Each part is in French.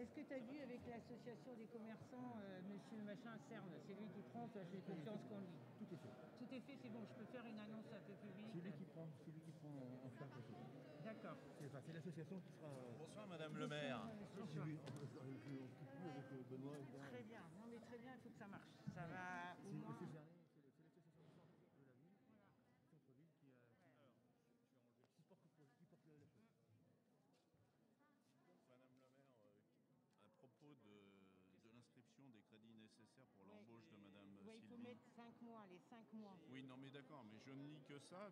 Est-ce que tu as vu avec l'association des commerçants, monsieur machin Cerne, c'est lui qui prend, toi j'ai confiance qu'en lui. Tout est fait. Tout est fait, c'est bon, je peux faire une annonce un peu publique. C'est lui qui prend en charge la chose. D'accord. C'est l'association qui sera. Bonsoir Madame le maire. Bonsoir. On s'occupe plus avec Benoît. Très bien, non mais très bien, il faut que ça marche. Ça va au moins. C'est l'association de la ville, centre-ville, qui porte la chose. Madame le maire, à propos de l'inscription des crédits nécessaires pour l'embauche de Madame Oui, il faut Sylvie. mettre 5 mois, les 5 mois. Oui, non mais d'accord, mais je ne lis que ça.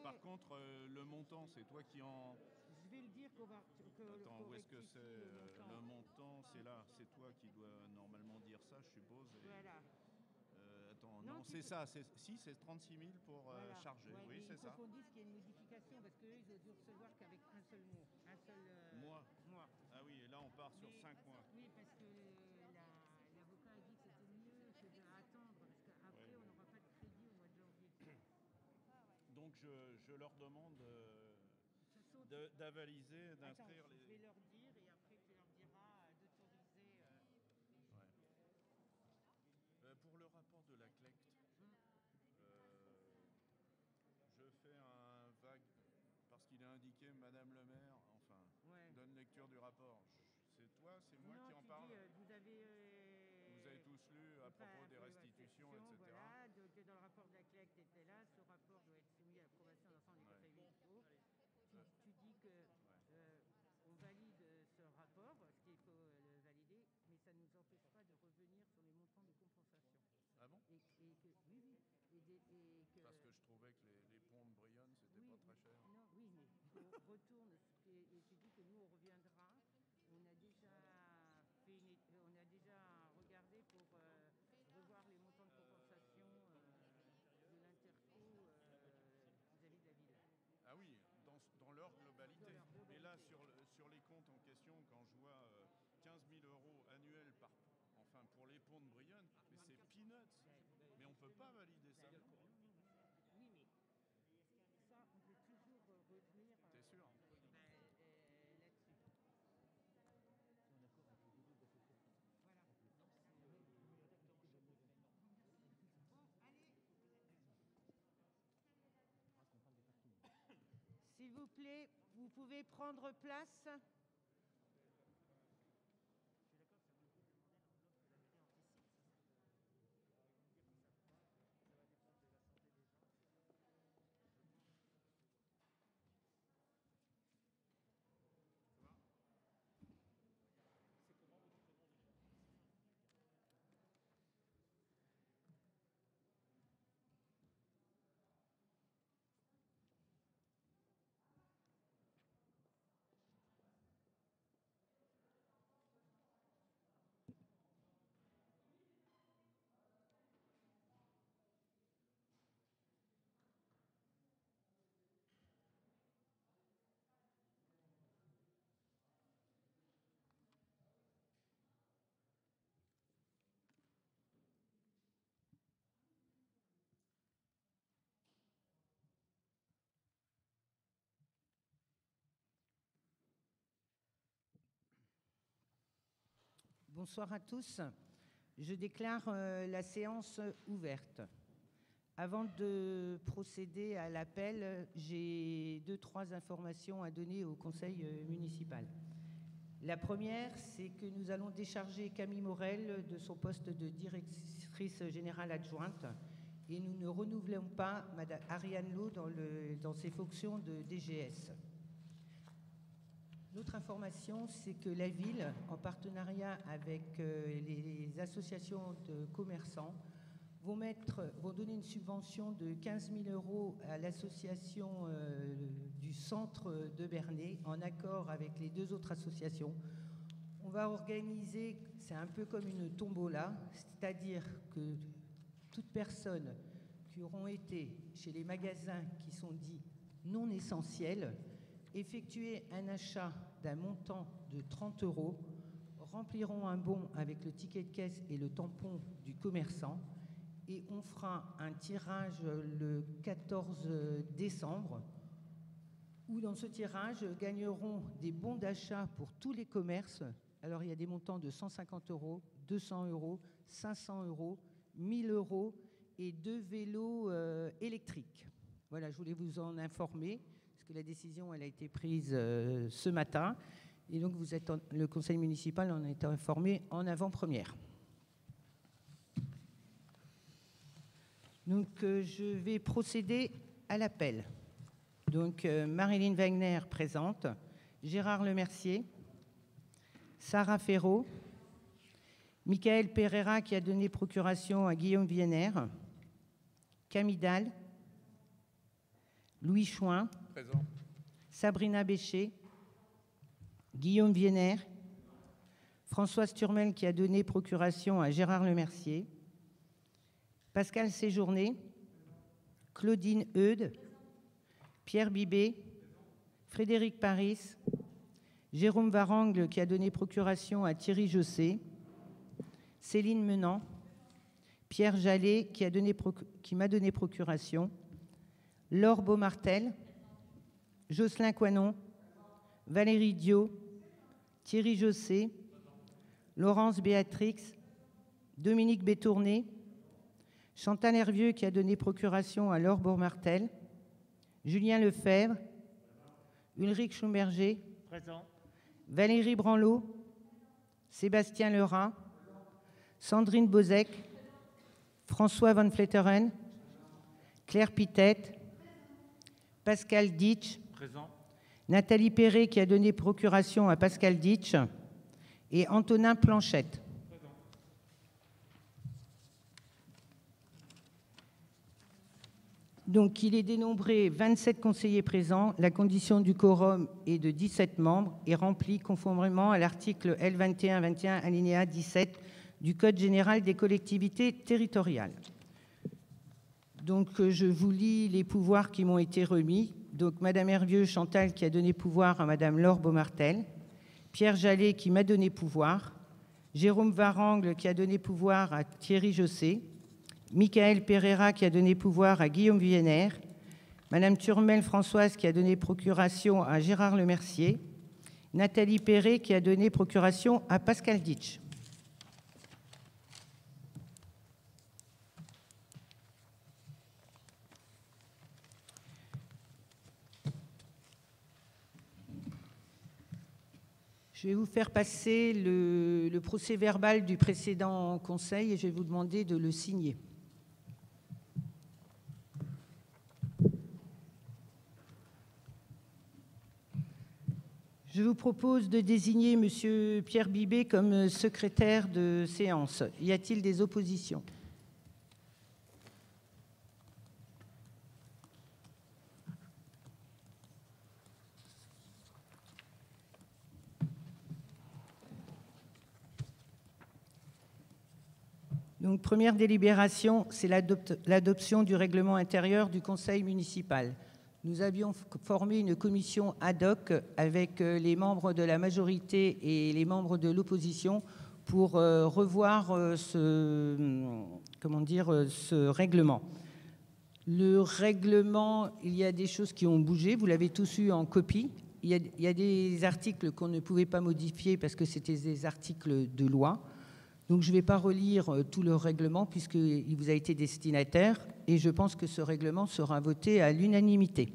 Par contre, le montant, c'est toi qui en... Je vais le dire qu'on va... Attends, où est-ce que c'est le montant, c'est là, c'est toi qui dois normalement dire ça, je suppose. Voilà. Attends, non, c'est ça. Si, c'est 36 000 pour Voilà. charger. Ouais, Oui, c'est ça. Il faut qu'on dise qu'il y a une modification parce qu'eux, ils ont dû recevoir qu'avec un seul mot. Un seul Mois. mois. Ah oui, et là, on part sur 5 mois. Oui, parce que l'avocat a dit que c'était mieux que d'attendre parce qu'après, on n'aura pas de crédit au mois de janvier. Donc, je leur demande d'avaliser, d'inscrire les... Je vais leur dire et après, tu leur diras d'autoriser... pour le rapport de la CLECT, je fais un vague, parce qu'il est indiqué Madame le maire, enfin, donne lecture du rapport. C'est toi, c'est moi qui en parle. Vous avez tous lu à propos des restitutions, etc. Voilà, dans le rapport de la CLEC, tu étais là, ce rapport doit être soumis à l'approbation de l'ensemble des conseils municipaux. Tu dis que on valide ce rapport, parce qu'il faut le valider, mais ça ne nous empêche pas de revenir sur les montants de compensation. Ah bon? Oui. Parce que je trouvais que les ponts de Brionne, c'était pas très cher. Non, oui, mais on retourne, et tu dis que nous, on reviendra. On a déjà regardé pour revoir les montants de compensation de l'Interco vis-à-vis de la ville. Ah oui, dans leur globalité. Et là, sur les comptes en question, quand je vois 15 000 € annuels pour les ponts de Brionne, mais c'est peanuts. Mais on ne peut pas valider ça. Oui, mais ça, on peut toujours revenir. T'es sûr? Là-dessus. C'est un accord avec les deux associations. Voilà. Bon, allez. Qu'on parle des parkings. S'il vous plaît, vous pouvez prendre place. Bonsoir à tous. Je déclare la séance ouverte. Avant de procéder à l'appel, j'ai 2-3 informations à donner au conseil municipal. La première, c'est que nous allons décharger Camille Morel de son poste de directrice générale adjointe et nous ne renouvelons pas Madame Ariane Lowe dans ses fonctions de DGS. L'autre information, c'est que la ville, en partenariat avec les associations de commerçants, vont donner une subvention de 15 000 € à l'association du centre de Bernay, en accord avec les 2 autres associations. On va organiser, c'est un peu comme une tombola, c'est-à-dire que toute personne qui auront été chez les magasins qui sont dits non essentiels, effectuer un achat d'un montant de 30 €, rempliront un bon avec le ticket de caisse et le tampon du commerçant, et on fera un tirage le 14 décembre, où dans ce tirage gagneront des bons d'achat pour tous les commerces Alors, il y a des montants de 150 €, 200 €, 500 €, 1000 € et 2 vélos électriques. Voilà, je voulais vous en informer, parce que la décision, elle a été prise ce matin. Et donc, le conseil municipal en a été informé en avant-première. Donc, je vais procéder à l'appel. Donc, Marilyn Wagner présente, Gérard Lemercier, Sarah Ferraud, Michael Pereira qui a donné procuration à Guillaume Vienner, Camille Dalle, Louis Chouin, Présent. Sabrina Bécher, Guillaume Vienner, Françoise Turmel qui a donné procuration à Gérard Lemercier, Pascal Séjourné, Claudine Eudes, Pierre Bibé, Frédéric Paris, Jérôme Varangle qui a donné procuration à Thierry Josset, Céline Menant, Pierre Jallet qui m'a donné procuration, Laure Beaumartel, Jocelyn Coinon, Valérie Diot, Thierry Josset, Laurence Béatrix, Dominique Bétourné, Chantal Hervieux qui a donné procuration à Laure Beaumartel, Julien Lefebvre, Ulrich Schumberger, Présent. Valérie Branlot, Sébastien Lerat, Sandrine Bozek, François Van Fletteren, Claire Pitette, Pascal Ditch, Présent. Nathalie Perret qui a donné procuration à Pascal Ditch et Antonin Planchette. Donc, il est dénombré 27 conseillers présents. La condition du quorum est de 17 membres et remplie conformément à l'article L2121 alinéa 17 du Code général des collectivités territoriales. Donc, je vous lis les pouvoirs qui m'ont été remis. Donc, Madame Hervieux Chantal qui a donné pouvoir à Madame Laure Beaumartel, Pierre Jallet qui m'a donné pouvoir, Jérôme Varangle qui a donné pouvoir à Thierry Josset, Michael Pereira qui a donné pouvoir à Guillaume Vienner, Madame Turmel Françoise qui a donné procuration à Gérard Lemercier, Nathalie Perret qui a donné procuration à Pascal Ditch. Je vais vous faire passer le procès-verbal du précédent conseil et je vais vous demander de le signer. Je vous propose de désigner M. Pierre Bibé comme secrétaire de séance. Y a-t-il des oppositions ? Donc, première délibération, c'est l'adoption du règlement intérieur du conseil municipal. Nous avions formé une commission ad hoc avec les membres de la majorité et les membres de l'opposition pour revoir ce règlement. Le règlement, il y a des choses qui ont bougé, vous l'avez tous eu en copie. Il y a des articles qu'on ne pouvait pas modifier parce que c'était des articles de loi. Donc, je ne vais pas relire tout le règlement puisqu'il vous a été destinataire et je pense que ce règlement sera voté à l'unanimité.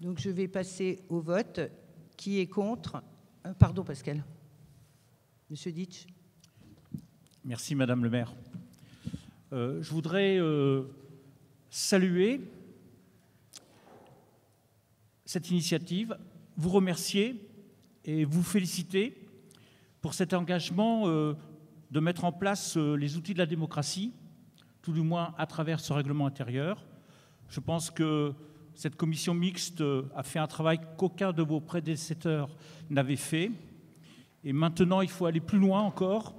Donc, je vais passer au vote. Qui est contre ? Pardon, Pascal. Monsieur Ditch. Merci, Madame le maire. Je voudrais saluer cette initiative, vous remercier et vous féliciter pour cet engagement de mettre en place les outils de la démocratie, tout du moins à travers ce règlement intérieur. Je pense que cette commission mixte a fait un travail qu'aucun de vos prédécesseurs n'avait fait. Et maintenant, il faut aller plus loin encore,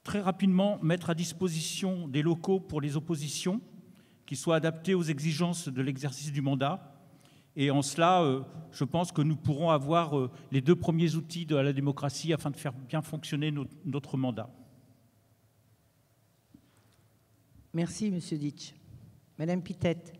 très rapidement mettre à disposition des locaux pour les oppositions qui soient adaptés aux exigences de l'exercice du mandat. Et en cela, je pense que nous pourrons avoir les deux premiers outils de la démocratie afin de faire bien fonctionner notre mandat. Merci, Monsieur Ditch. Madame Pitette.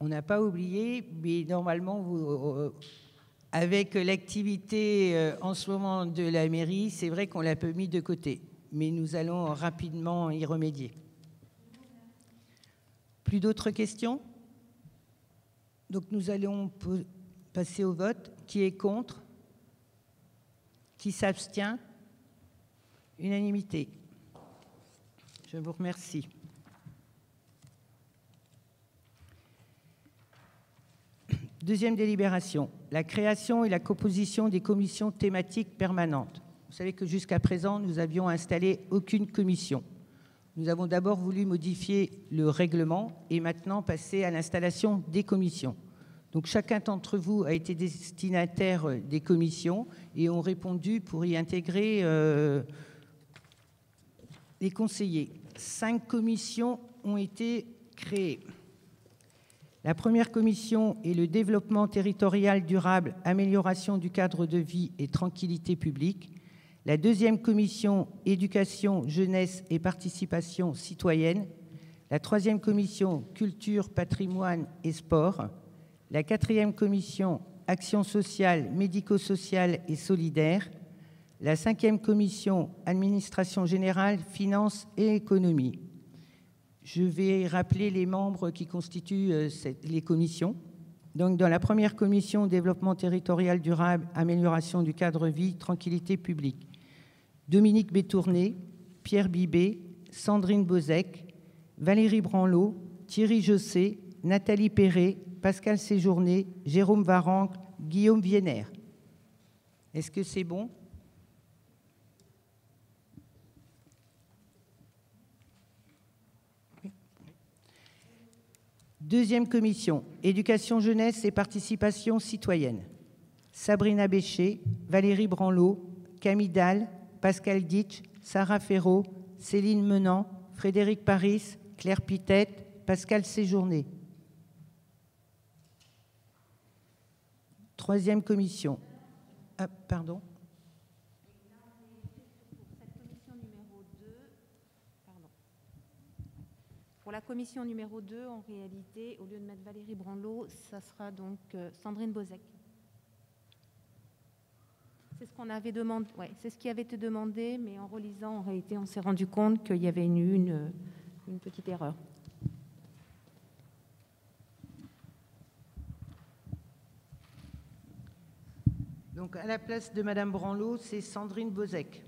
On n'a pas oublié, mais normalement, avec l'activité en ce moment de la mairie, c'est vrai qu'on l'a un peu mis de côté. Mais nous allons rapidement y remédier. Plus d'autres questions? Donc nous allons passer au vote. Qui est contre? Qui s'abstient? Unanimité. Je vous remercie. Deuxième délibération, la création et la composition des commissions thématiques permanentes. Vous savez que jusqu'à présent, nous n'avions installé aucune commission. Nous avons d'abord voulu modifier le règlement et maintenant passer à l'installation des commissions. Donc chacun d'entre vous a été destinataire des commissions et ont répondu pour y intégrer les conseillers. 5 commissions ont été créées. La première commission est le développement territorial durable, amélioration du cadre de vie et tranquillité publique. La deuxième commission, éducation, jeunesse et participation citoyenne. La troisième commission, culture, patrimoine et sport. La quatrième commission, action sociale, médico-sociale et solidaire. La cinquième commission, administration générale, finances et économie. Je vais rappeler les membres qui constituent les commissions. Donc, dans la première commission, développement territorial durable, amélioration du cadre de vie, tranquillité publique, Dominique Bétourné, Pierre Bibé, Sandrine Bozek, Valérie Branlot, Thierry Josset, Nathalie Perret, Pascal Séjourné, Jérôme Varancle, Guillaume Vienner. Est-ce que c'est bon ? Deuxième commission, éducation, jeunesse et participation citoyenne. Sabrina Bécher, Valérie Branlot, Camille Dalle, Pascal Ditch, Sarah Ferraud, Céline Menant, Frédéric Paris, Claire Pitette, Pascal Séjourné. Troisième commission. Ah, pardon. Pour la commission numéro 2, en réalité, au lieu de mettre Valérie Branlot, ça sera donc Sandrine Bozek. C'est ce qu'on avait demandé, ouais, c'est ce qui avait été demandé, mais en relisant, en réalité, on s'est rendu compte qu'il y avait eu une petite erreur. Donc, à la place de Madame Branlot, c'est Sandrine Bozek.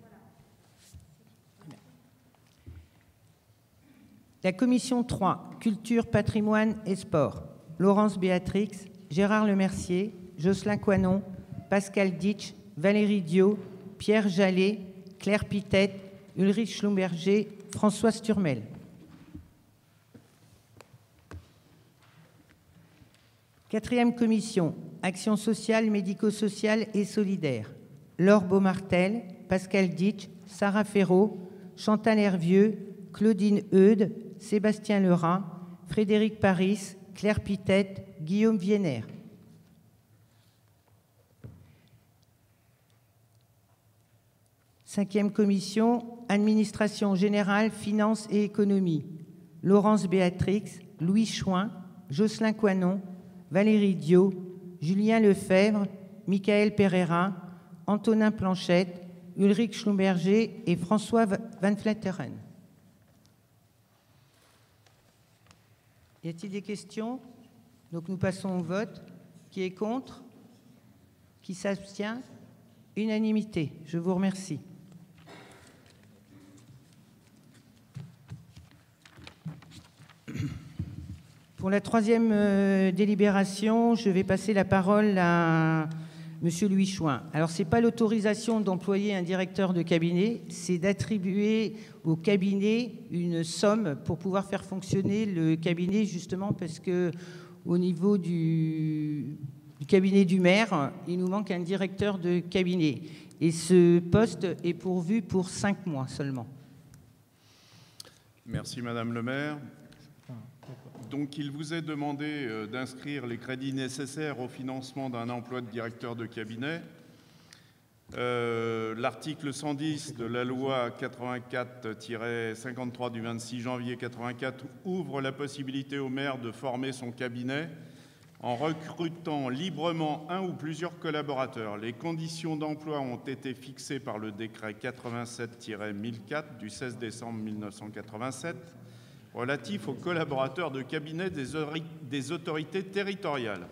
La commission 3, culture, patrimoine et sport. Laurence Béatrix, Gérard Lemercier, Jocelyn Coinon, Pascal Ditch, Valérie Diot, Pierre Jallet, Claire Pitette, Ulrich Schlumberger, Françoise Turmel. Quatrième commission, action sociale, médico-sociale et solidaire. Laure Beaumartel, Pascal Ditch, Sarah Ferraud, Chantal Hervieux, Claudine Eudes, Sébastien Lerat, Frédéric Paris, Claire Pitette, Guillaume Vienner. Cinquième commission, administration générale, finances et économie. Laurence Béatrix, Louis Chouin, Jocelyn Coinon, Valérie Diot, Julien Lefebvre, Michael Pereira, Antonin Planchette, Ulrich Schlumberger et François Van Fletteren. Y a-t-il des questions? Donc nous passons au vote. Qui est contre? Qui s'abstient? Unanimité. Je vous remercie. Pour la troisième délibération, je vais passer la parole à Monsieur Louis Chouin. Alors, ce n'est pas l'autorisation d'employer un directeur de cabinet, c'est d'attribuer au cabinet une somme pour pouvoir faire fonctionner le cabinet, justement parce qu'au niveau du cabinet du maire, il nous manque un directeur de cabinet. Et ce poste est pourvu pour 5 mois seulement. Merci Madame le maire. Donc, il vous est demandé d'inscrire les crédits nécessaires au financement d'un emploi de directeur de cabinet. L'article 110 de la loi 84-53 du 26 janvier 84 ouvre la possibilité au maire de former son cabinet en recrutant librement un ou plusieurs collaborateurs. Les conditions d'emploi ont été fixées par le décret 87-1004 du 16 décembre 1987 relatif aux collaborateurs de cabinet des autorités territoriales.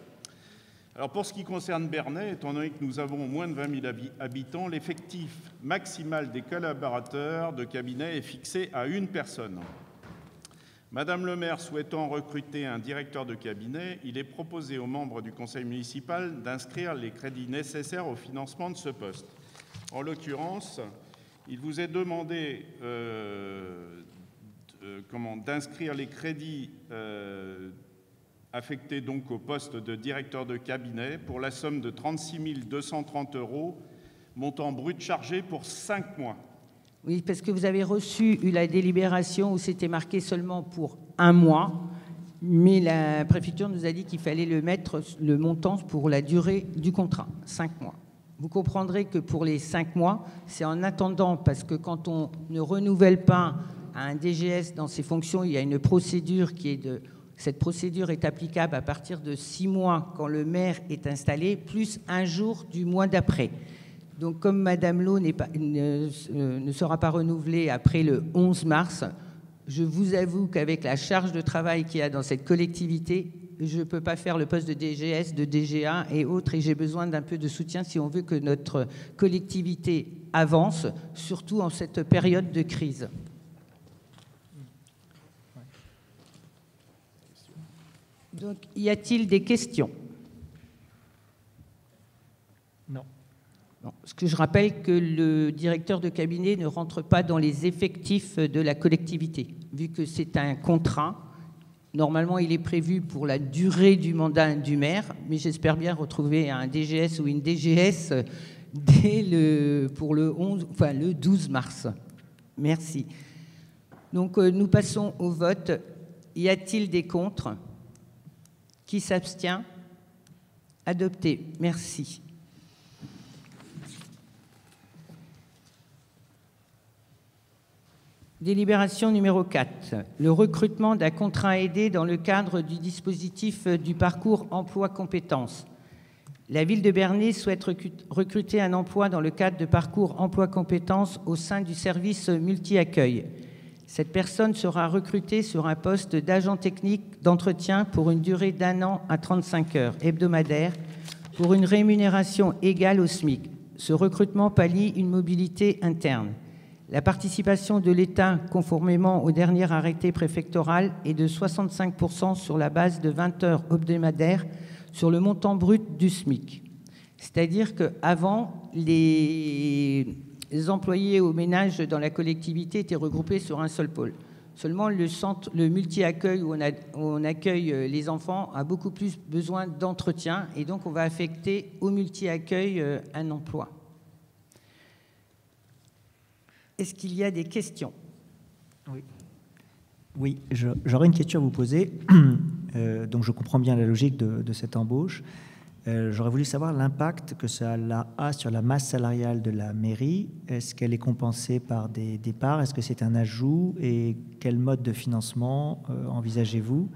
Alors pour ce qui concerne Bernay, étant donné que nous avons moins de 20 000 habitants, l'effectif maximal des collaborateurs de cabinet est fixé à une personne. Madame le maire souhaitant recruter un directeur de cabinet, il est proposé aux membres du conseil municipal d'inscrire les crédits nécessaires au financement de ce poste. En l'occurrence, il vous est demandé d'inscrire les crédits affectés donc au poste de directeur de cabinet pour la somme de 36 230 €, montant brut chargé pour 5 mois. Oui, parce que vous avez reçu la délibération où c'était marqué seulement pour 1 mois, mais la préfecture nous a dit qu'il fallait le mettre, le montant pour la durée du contrat, 5 mois. Vous comprendrez que pour les 5 mois, c'est en attendant, parce que quand on ne renouvelle pas à un DGS dans ses fonctions, il y a une procédure qui est de... Cette procédure est applicable à partir de 6 mois quand le maire est installé, plus 1 jour du mois d'après. Donc, comme Madame Lowe ne sera pas renouvelée après le 11 mars, je vous avoue qu'avec la charge de travail qu'il y a dans cette collectivité, je ne peux pas faire le poste de DGS, de DGA et autres, et j'ai besoin d'un peu de soutien si on veut que notre collectivité avance, surtout en cette période de crise. Donc, y a-t-il des questions? Non. Bon, ce que je rappelle que le directeur de cabinet ne rentre pas dans les effectifs de la collectivité, vu que c'est un contrat. Normalement, il est prévu pour la durée du mandat du maire, mais j'espère bien retrouver un DGS ou une DGS pour le 12 mars. Merci. Donc, nous passons au vote. Y a-t-il des contre? Qui s'abstient? Adopté. Merci. Délibération numéro 4. Le recrutement d'un contrat aidé dans le cadre du dispositif du parcours emploi-compétences. La ville de Bernay souhaite recruter un emploi dans le cadre de parcours emploi-compétences au sein du service multi-accueil. Cette personne sera recrutée sur un poste d'agent technique d'entretien pour une durée d'1 an à 35 heures hebdomadaires pour une rémunération égale au SMIC. Ce recrutement pallie une mobilité interne. La participation de l'État, conformément au dernier arrêté préfectoral, est de 65% sur la base de 20 heures hebdomadaires sur le montant brut du SMIC. C'est-à-dire qu'avant, les employés au ménage dans la collectivité étaient regroupés sur un seul pôle. Seulement, le multi-accueil où on accueille les enfants a beaucoup plus besoin d'entretien et donc on va affecter au multi-accueil un emploi. Est-ce qu'il y a des questions? Oui, j'aurais une question à vous poser. Donc je comprends bien la logique de cette embauche. J'aurais voulu savoir l'impact que ça a sur la masse salariale de la mairie. Est-ce qu'elle est compensée par des départs? Est-ce que c'est un ajout? Et quel mode de financement envisagez-vous?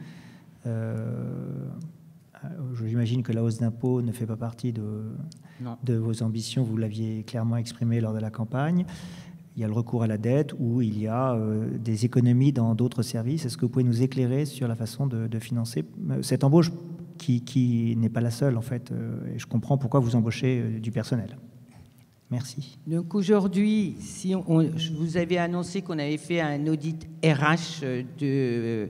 J'imagine que la hausse d'impôts ne fait pas partie de vos ambitions. Vous l'aviez clairement exprimé lors de la campagne. Il y a le recours à la dette ou il y a des économies dans d'autres services. Est-ce que vous pouvez nous éclairer sur la façon de financer cette embauche qui n'est pas la seule, en fait, et je comprends pourquoi vous embauchez du personnel. Merci. Donc aujourd'hui, je vous avais annoncé qu'on avait fait un audit RH de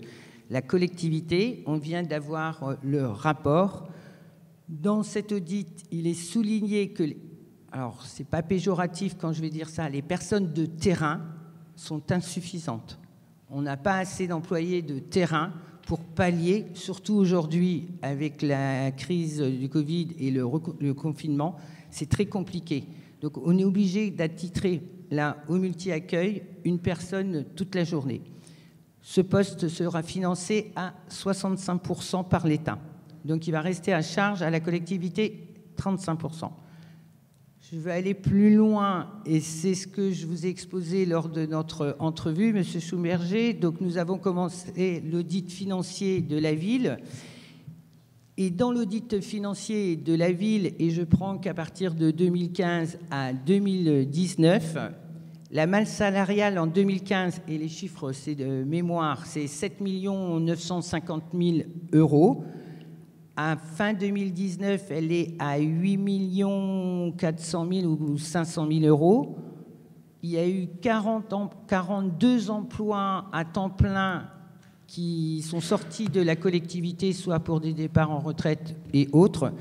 la collectivité. On vient d'avoir le rapport. Dans cet audit, il est souligné que, alors c'est pas péjoratif quand je vais dire ça, les personnes de terrain sont insuffisantes. On n'a pas assez d'employés de terrain pour pallier, surtout aujourd'hui avec la crise du Covid et le confinement, c'est très compliqué. Donc on est obligé d'attitrer là au multi-accueil une personne toute la journée. Ce poste sera financé à 65% par l'État. Donc il va rester à charge à la collectivité 35%. Je vais aller plus loin, et c'est ce que je vous ai exposé lors de notre entrevue, Monsieur Schumberger. Donc, nous avons commencé l'audit financier de la ville. Et dans l'audit financier de la ville, et je prends qu'à partir de 2015 à 2019, la masse salariale en 2015, et les chiffres, c'est de mémoire, c'est 7 950 000 €. À fin 2019, elle est à 8 400 000 ou 500 000 €. Il y a eu 42 emplois à temps plein qui sont sortis de la collectivité, soit pour des départs en retraite et autres.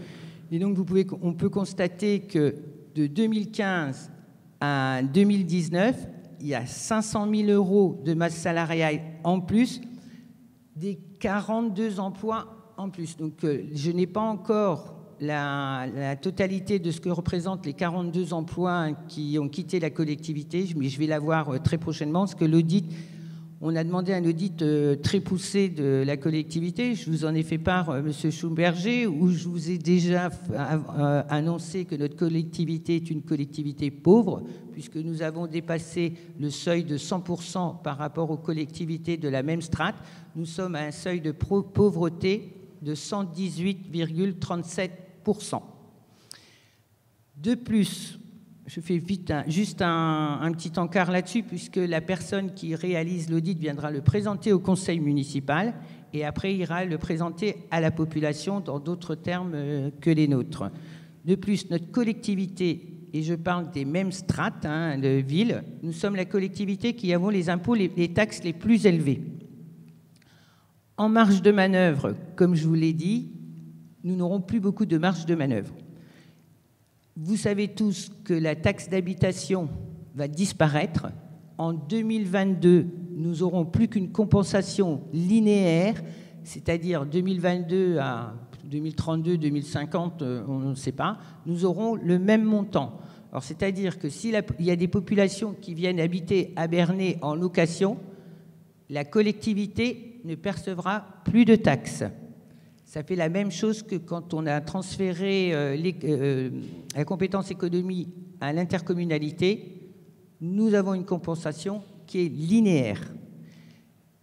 Et donc, on peut constater que de 2015 à 2019, il y a 500 000 € de masse salariale en plus, des 42 emplois en plus. Donc, je n'ai pas encore la totalité de ce que représentent les 42 emplois qui ont quitté la collectivité, mais je vais l'avoir très prochainement, parce que l'audit, on a demandé un audit très poussé de la collectivité. Je vous en ai fait part, Monsieur Schumberger, où je vous ai déjà annoncé que notre collectivité est une collectivité pauvre, puisque nous avons dépassé le seuil de 100% par rapport aux collectivités de la même strate. Nous sommes à un seuil de pauvreté de 118,37%. De plus, je fais vite juste un petit encart là-dessus, puisque la personne qui réalise l'audit viendra le présenter au conseil municipal et après ira le présenter à la population dans d'autres termes que les nôtres. De plus, notre collectivité, et je parle des mêmes strates de ville, nous sommes la collectivité qui avons les impôts, les taxes les plus élevés. En marge de manœuvre, comme je vous l'ai dit, nous n'aurons plus beaucoup de marge de manœuvre. Vous savez tous que la taxe d'habitation va disparaître. En 2022, nous n'aurons plus qu'une compensation linéaire, c'est-à-dire 2022 à 2032, 2050, on ne sait pas, nous aurons le même montant. Alors, c'est-à-dire que s'il y a des populations qui viennent habiter à Bernay en location, la collectivité ne percevra plus de taxes. Ça fait la même chose que quand on a transféré la compétence économie à l'intercommunalité. Nous avons une compensation qui est linéaire.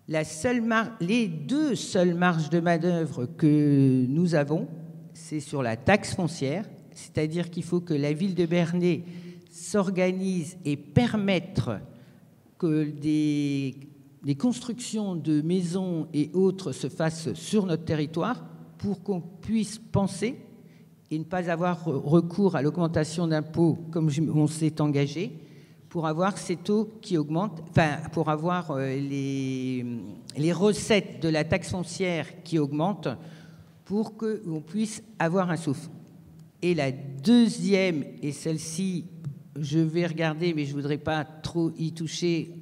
Les deux seules marges de manœuvre que nous avons, c'est sur la taxe foncière, c'est-à-dire qu'il faut que la ville de Bernay s'organise et permette que des constructions de maisons et autres se fassent sur notre territoire pour qu'on puisse penser et ne pas avoir recours à l'augmentation d'impôts comme on s'est engagé, pour avoir ces taux qui augmentent, enfin pour avoir les recettes de la taxe foncière qui augmentent, pour qu'on puisse avoir un souffle. Et la deuxième, et celle-ci, je vais regarder, mais je ne voudrais pas trop y toucher,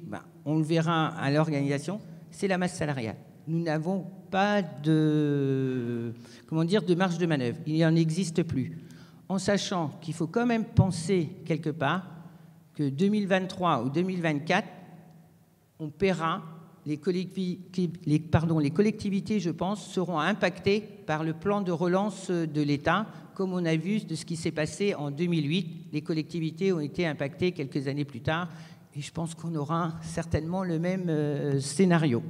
on le verra à l'organisation, c'est la masse salariale. Nous n'avons pas de marge de manœuvre. Il n'y en existe plus. En sachant qu'il faut quand même penser quelque part que 2023 ou 2024, on paiera, les collectivités, je pense, seront impactées par le plan de relance de l'État, comme on a vu de ce qui s'est passé en 2008. Les collectivités ont été impactées quelques années plus tard. Et je pense qu'on aura certainement le même scénario.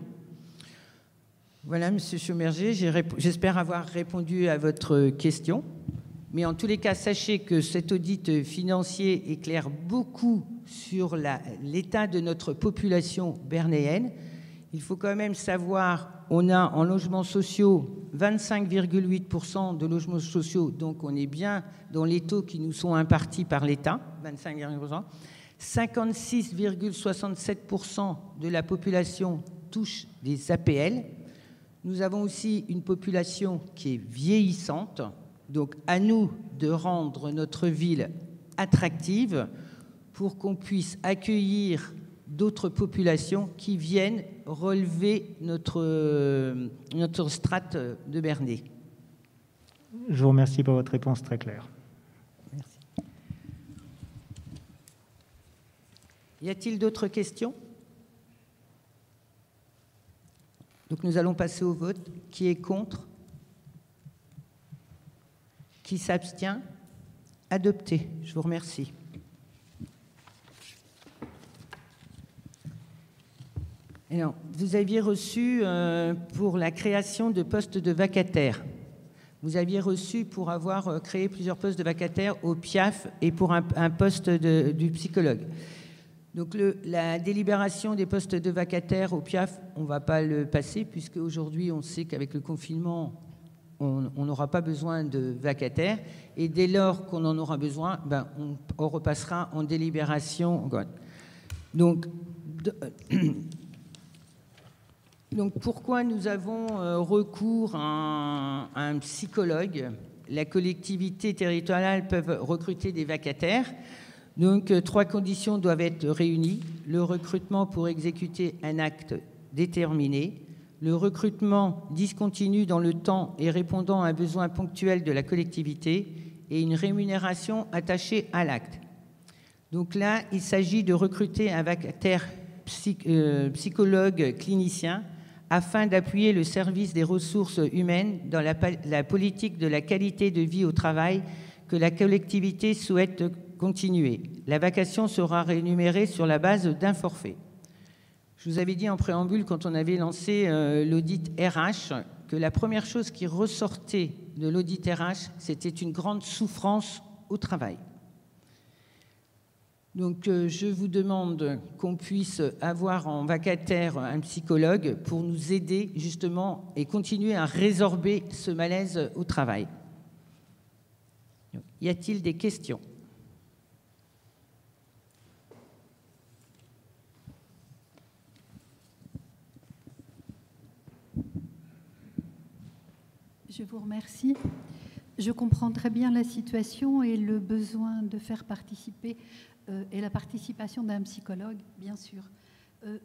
Voilà, Monsieur Schumberger, j'espère avoir répondu à votre question. Mais en tous les cas, sachez que cet audit financier éclaire beaucoup sur l'état de notre population bernayenne. Il faut quand même savoir, on a en logements sociaux 25,8% de logements sociaux, donc on est bien dans les taux qui nous sont impartis par l'État, 25,8%. 56,67% de la population touche des APL. Nous avons aussi une population qui est vieillissante. Donc, à nous de rendre notre ville attractive pour qu'on puisse accueillir d'autres populations qui viennent relever notre strate de Bernay. Je vous remercie pour votre réponse très claire. Merci. Y a-t-il d'autres questions? Donc nous allons passer au vote. Qui est contre? Qui s'abstient? Adopté. Je vous remercie. Alors, vous aviez reçu pour la création de postes de vacataires. Vous aviez reçu pour avoir créé plusieurs postes de vacataires au PIAF et pour un poste du psychologue. Donc la délibération des postes de vacataires au PIAF, on ne va pas le passer puisque aujourd'hui on sait qu'avec le confinement, on n'aura pas besoin de vacataires. Et dès lors qu'on en aura besoin, on repassera en délibération. Donc pourquoi nous avons recours à un psychologue? La collectivité territoriale peut recruter des vacataires. Donc 3 conditions doivent être réunies. Le recrutement pour exécuter un acte déterminé, le recrutement discontinu dans le temps et répondant à un besoin ponctuel de la collectivité et une rémunération attachée à l'acte. Donc là, il s'agit de recruter un vacataire psychologue clinicien afin d'appuyer le service des ressources humaines dans la politique de la qualité de vie au travail que la collectivité souhaite continuer. La vacation sera rémunérée sur la base d'un forfait. Je vous avais dit en préambule, quand on avait lancé l'audit RH, que la première chose qui ressortait de l'audit RH, c'était une grande souffrance au travail. Donc, je vous demande qu'on puisse avoir en vacataire un psychologue pour nous aider justement et continuer à résorber ce malaise au travail. Y a-t-il des questions ? Je vous remercie. Je comprends très bien la situation et le besoin de faire participer et la participation d'un psychologue, bien sûr.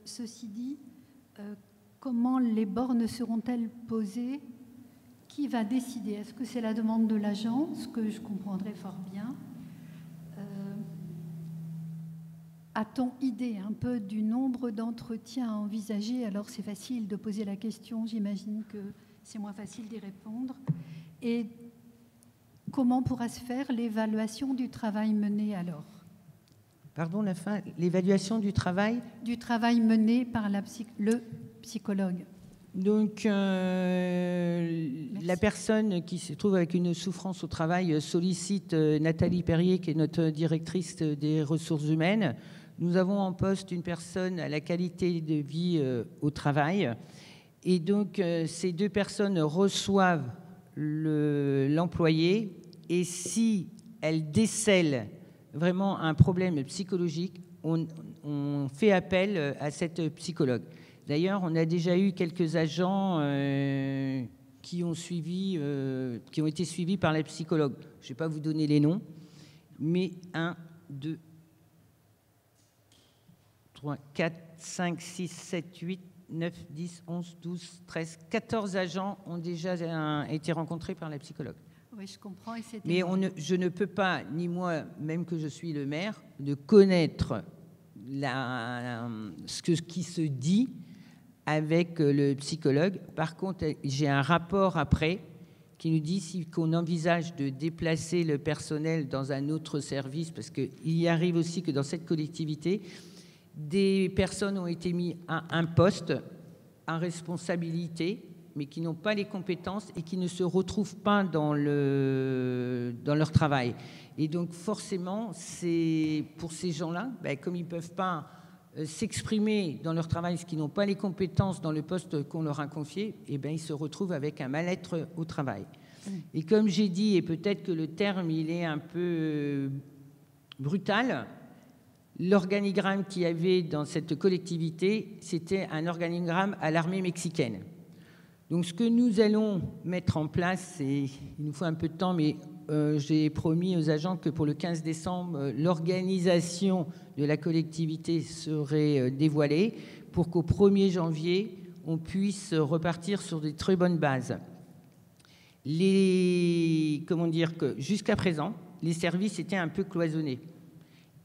Ceci dit, comment les bornes seront-elles posées? Qui va décider? Est-ce que c'est la demande de l'agence, que je comprendrai fort bien? A-t-on idée un peu du nombre d'entretiens à envisager? Alors c'est facile de poser la question, j'imagine que c'est moins facile d'y répondre. Et comment pourra se faire l'évaluation du travail mené alors? Pardon, la fin, l'évaluation du travail? Du travail mené par le psychologue. Donc, la personne qui se trouve avec une souffrance au travail sollicite Nathalie Perrier, qui est notre directrice des ressources humaines. Nous avons en poste une personne à la qualité de vie au travail. Et donc, ces 2 personnes reçoivent l'employé et si elles décèlent vraiment un problème psychologique, on fait appel à cette psychologue. D'ailleurs, on a déjà eu quelques agents qui ont été suivis par la psychologue. Je ne vais pas vous donner les noms, mais 1, 2, 3, 4, 5, 6, 7, 8, 9, 10, 11, 12, 13, 14 agents ont déjà été rencontrés par la psychologue. Oui, je comprends. Mais je ne peux pas, ni moi, même que je suis le maire, de connaître ce qui se dit avec le psychologue. Par contre, j'ai un rapport après qui nous dit qu'on envisage de déplacer le personnel dans un autre service, parce qu'il y arrive aussi que dans cette collectivité, des personnes ont été mises à un poste à responsabilité, mais qui n'ont pas les compétences et qui ne se retrouvent pas dans leur travail. Et donc forcément, c'est pour ces gens-là, comme ils ne peuvent pas s'exprimer dans leur travail, parce qu'ils n'ont pas les compétences dans le poste qu'on leur a confié, ils se retrouvent avec un mal-être au travail. Et comme j'ai dit, et peut-être que le terme il est un peu brutal, l'organigramme qu'il y avait dans cette collectivité, c'était un organigramme à l'armée mexicaine. Donc ce que nous allons mettre en place, il nous faut un peu de temps, mais j'ai promis aux agents que pour le 15 décembre, l'organisation de la collectivité serait dévoilée pour qu'au 1er janvier, on puisse repartir sur des très bonnes bases. Jusqu'à présent, les services étaient un peu cloisonnés.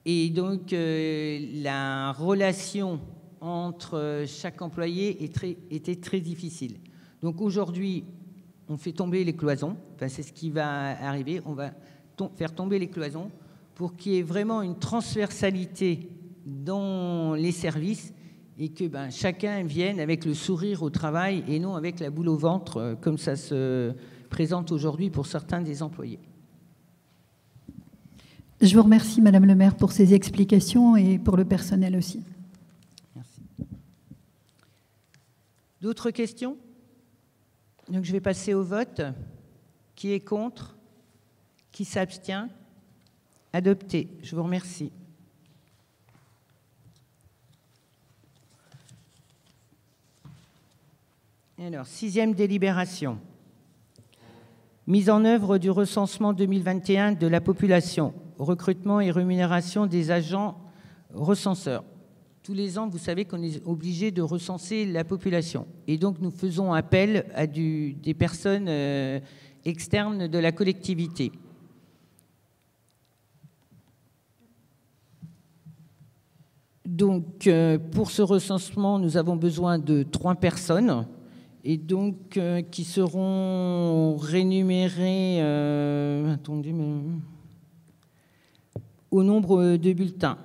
Et donc, la relation entre chaque employé était très difficile. Donc aujourd'hui, on fait tomber les cloisons. Enfin, c'est ce qui va arriver. On va faire tomber les cloisons, pour qu'il y ait vraiment une transversalité dans les services et que chacun vienne avec le sourire au travail et non avec la boule au ventre, comme ça se présente aujourd'hui pour certains des employés. Je vous remercie, Madame le maire, pour ces explications et pour le personnel aussi. Merci. D'autres questions? Donc, je vais passer au vote. Qui est contre? Qui s'abstient? Adopté. Je vous remercie. Alors, 6e délibération. Mise en œuvre du recensement 2021 de la population, recrutement et rémunération des agents recenseurs. Tous les ans, vous savez qu'on est obligé de recenser la population. Et donc, nous faisons appel à des personnes externes de la collectivité. Donc, pour ce recensement, nous avons besoin de 3 personnes et donc qui seront rémunérées au nombre de bulletins.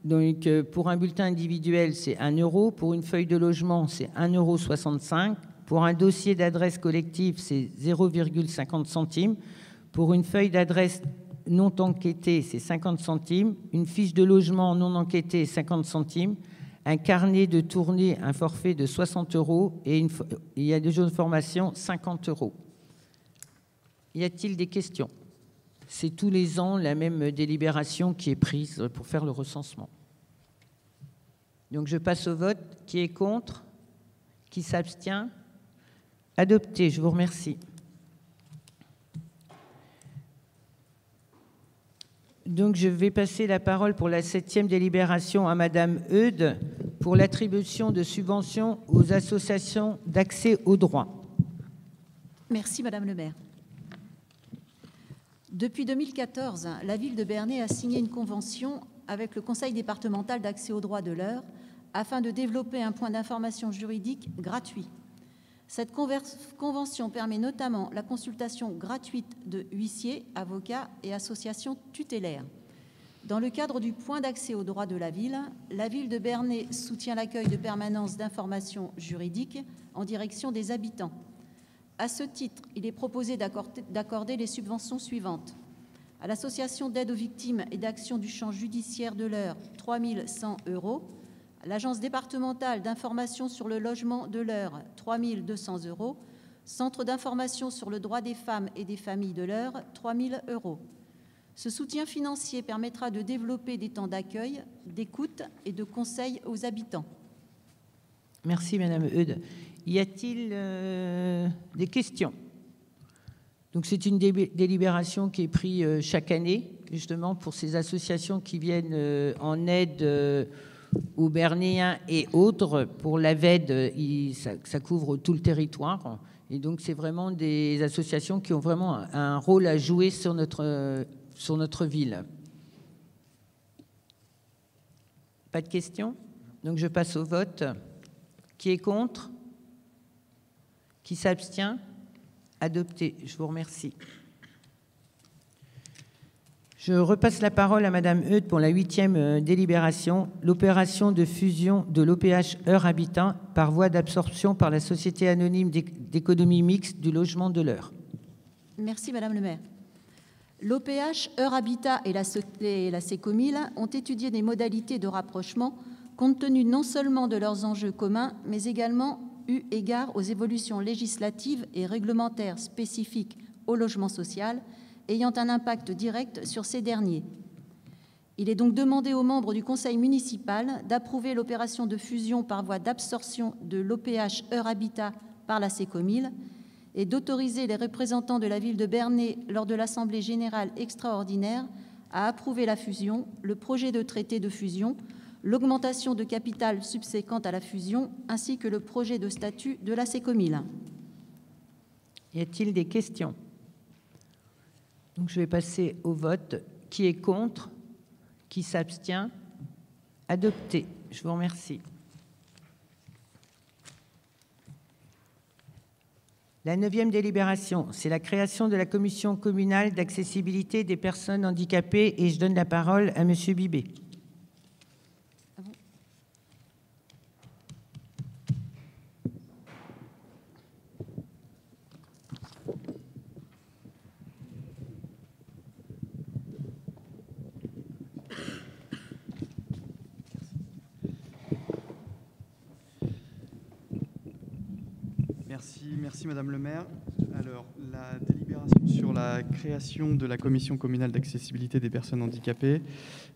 Donc, pour un bulletin individuel, c'est 1 euro. Pour une feuille de logement, c'est 1,65 €. Pour un dossier d'adresse collective, c'est 0,50 centimes. Pour une feuille d'adresse non enquêtée, c'est 50 centimes. Une fiche de logement non enquêtée, 50 centimes. Un carnet de tournée, un forfait de 60 €. Et il y a des jours de formation, 50 €. Y a-t-il des questions? C'est tous les ans la même délibération qui est prise pour faire le recensement. Donc je passe au vote. Qui est contre? Qui s'abstient? Adopté. Je vous remercie. Donc je vais passer la parole pour la 7e délibération à Madame Eudes pour l'attribution de subventions aux associations d'accès au droit. Merci Madame le maire. Depuis 2014, la ville de Bernay a signé une convention avec le Conseil départemental d'accès au droit de l'Eure afin de développer un point d'information juridique gratuit. Cette convention permet notamment la consultation gratuite de huissiers, avocats et associations tutélaires. Dans le cadre du point d'accès au droit de la ville de Bernay soutient l'accueil de permanences d'information juridique en direction des habitants. À ce titre, il est proposé d'accorder les subventions suivantes. À l'association d'aide aux victimes et d'action du champ judiciaire de l'Eure, 3 100 €. À l'agence départementale d'information sur le logement de l'Eure, 3 200 €. Centre d'information sur le droit des femmes et des familles de l'Eure, 3 000 €. Ce soutien financier permettra de développer des temps d'accueil, d'écoute et de conseil aux habitants. Merci Madame Eudes. Y a-t-il des questions? Donc c'est une délibération qui est prise chaque année, justement pour ces associations qui viennent en aide aux Bernéens et autres. Pour la VED, ça couvre tout le territoire. Et donc c'est vraiment des associations qui ont vraiment un rôle à jouer sur notre ville. Pas de questions? Donc je passe au vote. Qui est contre? Qui s'abstient? Adopté. Je vous remercie. Je repasse la parole à Madame Eudes pour la 8e délibération, l'opération de fusion de l'OPH Eure Habitat par voie d'absorption par la Société anonyme d'économie mixte du logement de l'Eure. Merci Madame le maire. L'OPH Eure Habitat et la Sécomil ont étudié des modalités de rapprochement compte tenu non seulement de leurs enjeux communs, mais également eu égard aux évolutions législatives et réglementaires spécifiques au logement social, ayant un impact direct sur ces derniers. Il est donc demandé aux membres du conseil municipal d'approuver l'opération de fusion par voie d'absorption de l'OPH Eure Habitat par la Sécomil et d'autoriser les représentants de la ville de Bernay lors de l'Assemblée générale extraordinaire à approuver la fusion, le projet de traité de fusion, l'augmentation de capital subséquente à la fusion, ainsi que le projet de statut de la Sécomil. Y a-t-il des questions? Donc je vais passer au vote. Qui est contre? Qui s'abstient? Adopté. Je vous remercie. La 9e délibération, c'est la création de la commission communale d'accessibilité des personnes handicapées et je donne la parole à Monsieur Bibet. Merci Madame le maire. Alors, la délibération sur la création de la commission communale d'accessibilité des personnes handicapées,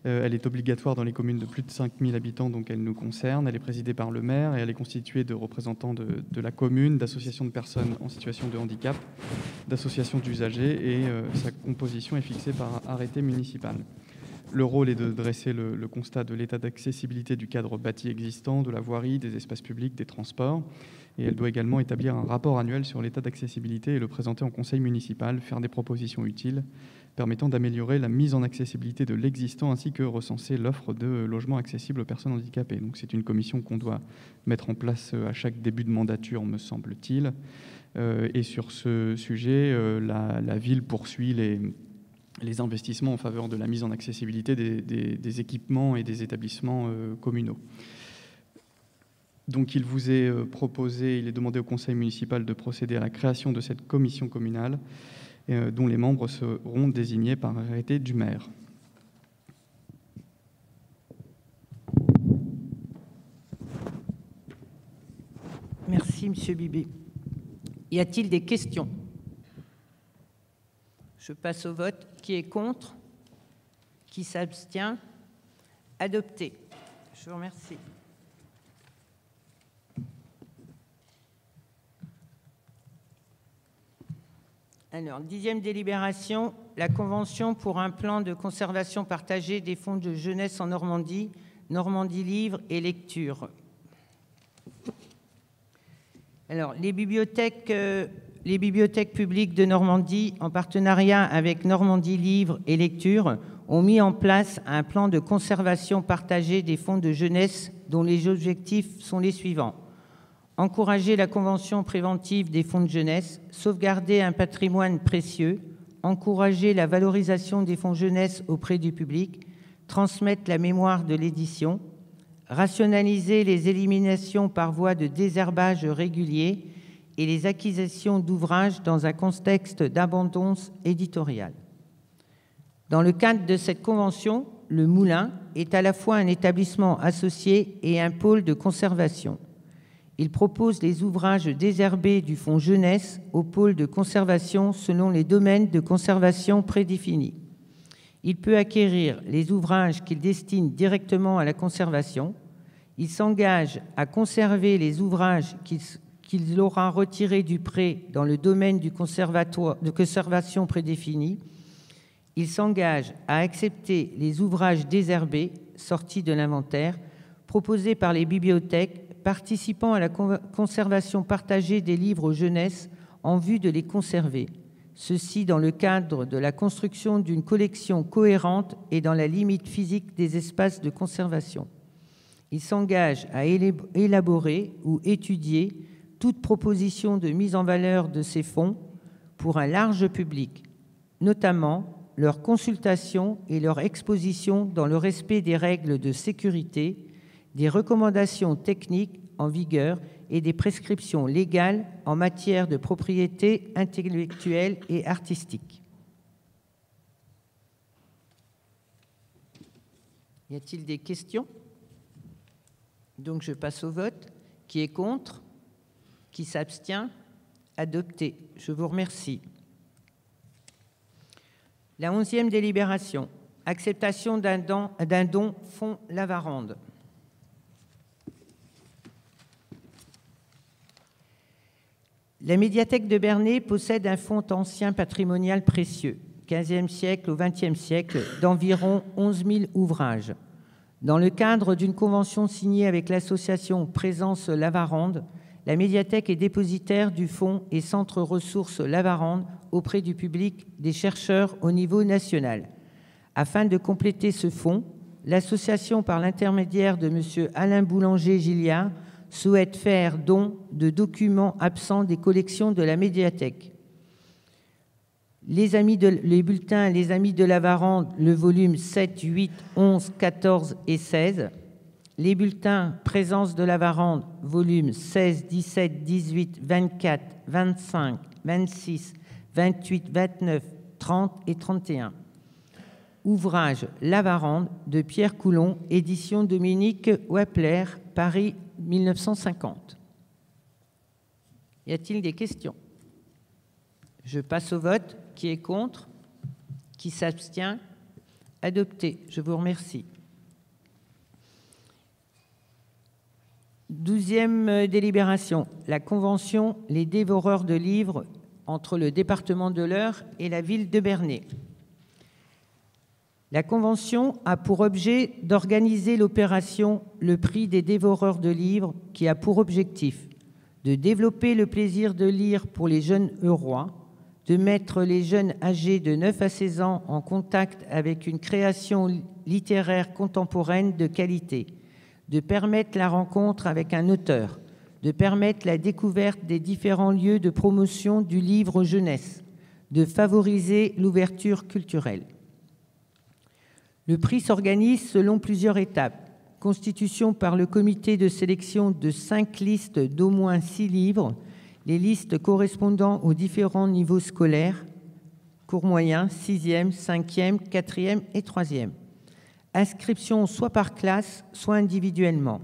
elle est obligatoire dans les communes de plus de 5000 habitants, donc elle nous concerne. Elle est présidée par le maire et elle est constituée de représentants de la commune, d'associations de personnes en situation de handicap, d'associations d'usagers et sa composition est fixée par arrêté municipal. Le rôle est de dresser le constat de l'état d'accessibilité du cadre bâti existant, de la voirie, des espaces publics, des transports. Et elle doit également établir un rapport annuel sur l'état d'accessibilité et le présenter en conseil municipal, faire des propositions utiles permettant d'améliorer la mise en accessibilité de l'existant ainsi que recenser l'offre de logements accessibles aux personnes handicapées. Donc c'est une commission qu'on doit mettre en place à chaque début de mandature, me semble-t-il. Et sur ce sujet, la ville poursuit les investissements en faveur de la mise en accessibilité des équipements et des établissements communaux. Donc il vous est proposé, il est demandé au conseil municipal de procéder à la création de cette commission communale dont les membres seront désignés par arrêté du maire. Merci Monsieur Bibet. Y a-t-il des questions? Je passe au vote. Qui est contre? Qui s'abstient? Adopté. Je vous remercie. Alors, 10e délibération, la convention pour un plan de conservation partagée des fonds de jeunesse en Normandie, Normandie Livre et Lecture. Alors, les bibliothèques publiques de Normandie, en partenariat avec Normandie Livre et Lecture, ont mis en place un plan de conservation partagée des fonds de jeunesse dont les objectifs sont les suivants. Encourager la convention préventive des fonds de jeunesse, sauvegarder un patrimoine précieux, encourager la valorisation des fonds jeunesse auprès du public, transmettre la mémoire de l'édition, rationaliser les éliminations par voie de désherbage régulier et les acquisitions d'ouvrages dans un contexte d'abondance éditoriale. Dans le cadre de cette convention, le Moulin est à la fois un établissement associé et un pôle de conservation. Il propose les ouvrages désherbés du fonds jeunesse au pôle de conservation selon les domaines de conservation prédéfinis. Il peut acquérir les ouvrages qu'il destine directement à la conservation. Il s'engage à conserver les ouvrages qu'il aura retirés du prêt dans le domaine du conservatoire de conservation prédéfini. Il s'engage à accepter les ouvrages désherbés sortis de l'inventaire proposés par les bibliothèques participant à la conservation partagée des livres jeunesse en vue de les conserver. Ceci dans le cadre de la construction d'une collection cohérente et dans la limite physique des espaces de conservation. Il s'engage à élaborer ou étudier toute proposition de mise en valeur de ces fonds pour un large public, notamment leur consultation et leur exposition dans le respect des règles de sécurité, des recommandations techniques en vigueur et des prescriptions légales en matière de propriété intellectuelle et artistique. Y a-t-il des questions? Donc je passe au vote. Qui est contre? Qui s'abstient? Adopté. Je vous remercie. La 11e délibération. Acceptation d'un don fonds Lavarande. La médiathèque de Bernay possède un fonds ancien patrimonial précieux, 15e siècle au 20e siècle, d'environ 11 000 ouvrages. Dans le cadre d'une convention signée avec l'association Présence Lavarande, la médiathèque est dépositaire du fonds et centre ressources Lavarande auprès du public des chercheurs au niveau national. Afin de compléter ce fonds, l'association, par l'intermédiaire de M. Alain Boulanger-Gilliard, souhaitent faire don de documents absents des collections de la médiathèque. Les bulletins Les Amis de la Varande, le volume 7, 8, 11, 14 et 16. Les bulletins Présence de la Varande, volume 16, 17, 18, 24, 25, 26, 28, 29, 30 et 31. Ouvrage La Varande de Pierre Coulon, édition Dominique Wappler, Paris 1950. Y a-t-il des questions? Je passe au vote. Qui est contre? Qui s'abstient? Adopté. Je vous remercie. 12e délibération. La convention Les Dévoreurs de livres entre le département de l'Eure et la ville de Bernay. La convention a pour objet d'organiser l'opération Le Prix des Dévoreurs de livres, qui a pour objectif de développer le plaisir de lire pour les jeunes Eurois, de mettre les jeunes âgés de 9 à 16 ans en contact avec une création littéraire contemporaine de qualité, de permettre la rencontre avec un auteur, de permettre la découverte des différents lieux de promotion du livre jeunesse, de favoriser l'ouverture culturelle. Le prix s'organise selon plusieurs étapes. Constitution par le comité de sélection de 5 listes d'au moins 6 livres, les listes correspondant aux différents niveaux scolaires, cours moyen, 6e, 5e, 4e et 3e. Inscription soit par classe, soit individuellement.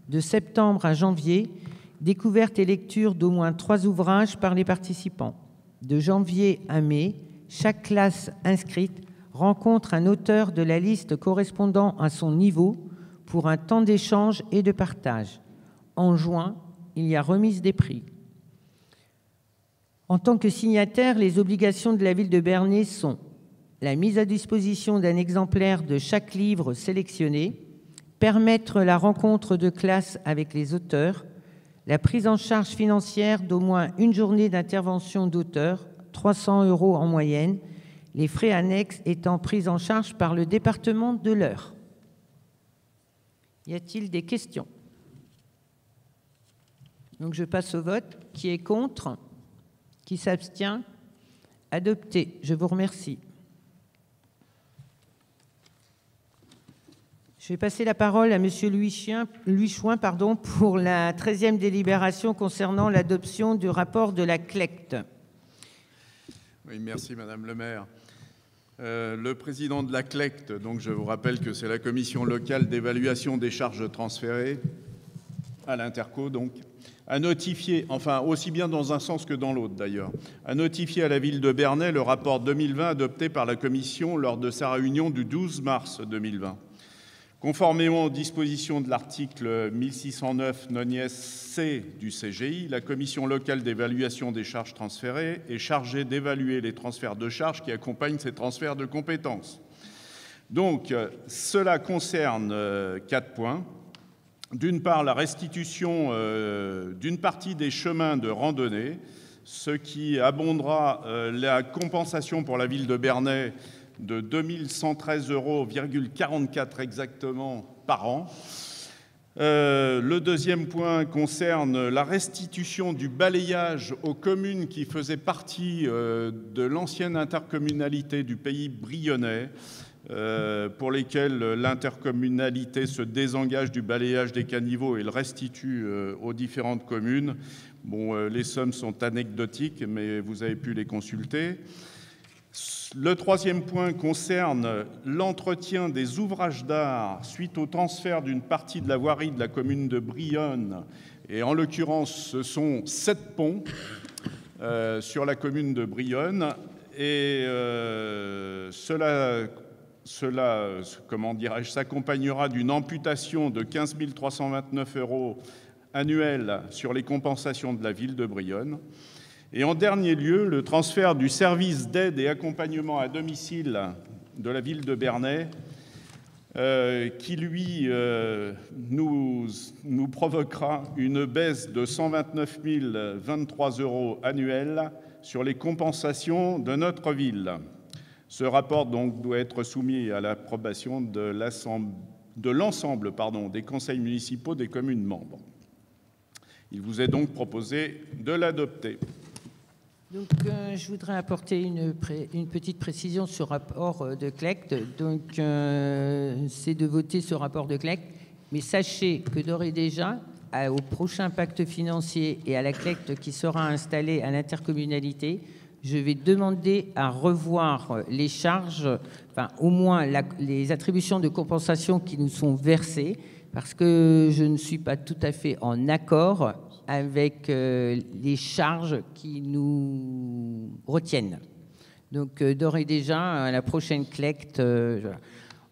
De septembre à janvier, découverte et lecture d'au moins 3 ouvrages par les participants. De janvier à mai, chaque classe inscrite rencontre un auteur de la liste correspondant à son niveau pour un temps d'échange et de partage. En juin, il y a remise des prix. En tant que signataire, les obligations de la ville de Bernay sont la mise à disposition d'un exemplaire de chaque livre sélectionné, permettre la rencontre de classe avec les auteurs, la prise en charge financière d'au moins une journée d'intervention d'auteur, 300 € en moyenne, les frais annexes étant pris en charge par le département de l'Eure. Y a-t-il des questions? Donc je passe au vote. Qui est contre? Qui s'abstient? Adopté. Je vous remercie. Je vais passer la parole à M. Louis Chouin pour la 13e délibération concernant l'adoption du rapport de la CLECT. Oui, merci Madame le maire. Le président de la CLECT, donc je vous rappelle que c'est la commission locale d'évaluation des charges transférées à l'Interco, donc, a notifié, enfin aussi bien dans un sens que dans l'autre d'ailleurs, a notifié à la ville de Bernay le rapport 2020 adopté par la commission lors de sa réunion du 12 mars 2020. Conformément aux dispositions de l'article 1609 non-C du CGI, la commission locale d'évaluation des charges transférées est chargée d'évaluer les transferts de charges qui accompagnent ces transferts de compétences. Donc, cela concerne 4 points. D'une part, la restitution d'une partie des chemins de randonnée, ce qui abondera la compensation pour la ville de Bernay de 2113,44 € exactement par an. Le deuxième point concerne la restitution du balayage aux communes qui faisaient partie de l'ancienne intercommunalité du pays brionnais, pour lesquelles l'intercommunalité se désengage du balayage des caniveaux et le restitue aux différentes communes. Bon, les sommes sont anecdotiques, mais vous avez pu les consulter. Le troisième point concerne l'entretien des ouvrages d'art suite au transfert d'une partie de la voirie de la commune de Brionne. Et en l'occurrence, ce sont 7 ponts sur la commune de Brionne. Et cela comment dirais-je, s'accompagnera d'une amputation de 15 329 € annuels sur les compensations de la ville de Brionne. Et en dernier lieu, le transfert du service d'aide et accompagnement à domicile de la ville de Bernay, qui, lui, nous provoquera une baisse de 129 023 € annuels sur les compensations de notre ville. Ce rapport donc doit être soumis à l'approbation de l'ensemble des conseils municipaux des communes membres. Il vous est donc proposé de l'adopter. Donc, je voudrais apporter une petite précision sur le rapport de CLECT. Donc, c'est de voter ce rapport de CLECT. Mais sachez que d'ores et déjà, au prochain pacte financier et à la CLECT qui sera installée à l'intercommunalité, je vais demander à revoir les charges, enfin au moins les attributions de compensation qui nous sont versées, parce que je ne suis pas tout à fait en accord avec les charges qui nous retiennent. Donc, d'ores et déjà, à la prochaine CLECT,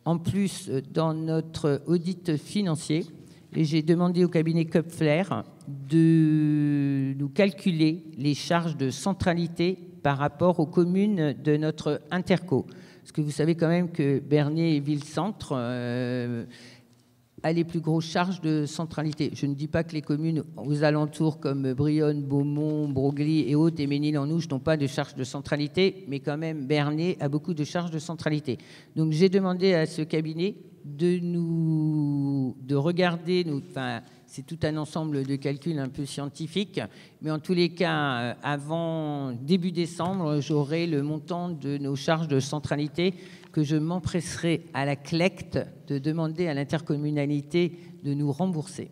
en plus, dans notre audit financier, j'ai demandé au cabinet Köpfler de nous calculer les charges de centralité par rapport aux communes de notre interco. Parce que vous savez quand même que Bernay et Ville-Centre a les plus grosses charges de centralité. Je ne dis pas que les communes aux alentours comme Brionne, Beaumont, Broglie et autres, et Ménil-en-Ouche n'ont pas de charges de centralité, mais quand même Bernay a beaucoup de charges de centralité. Donc j'ai demandé à ce cabinet de regarder, enfin, c'est tout un ensemble de calculs un peu scientifiques, mais en tous les cas, avant début décembre, j'aurai le montant de nos charges de centralité que je m'empresserai à la CLECT de demander à l'intercommunalité de nous rembourser.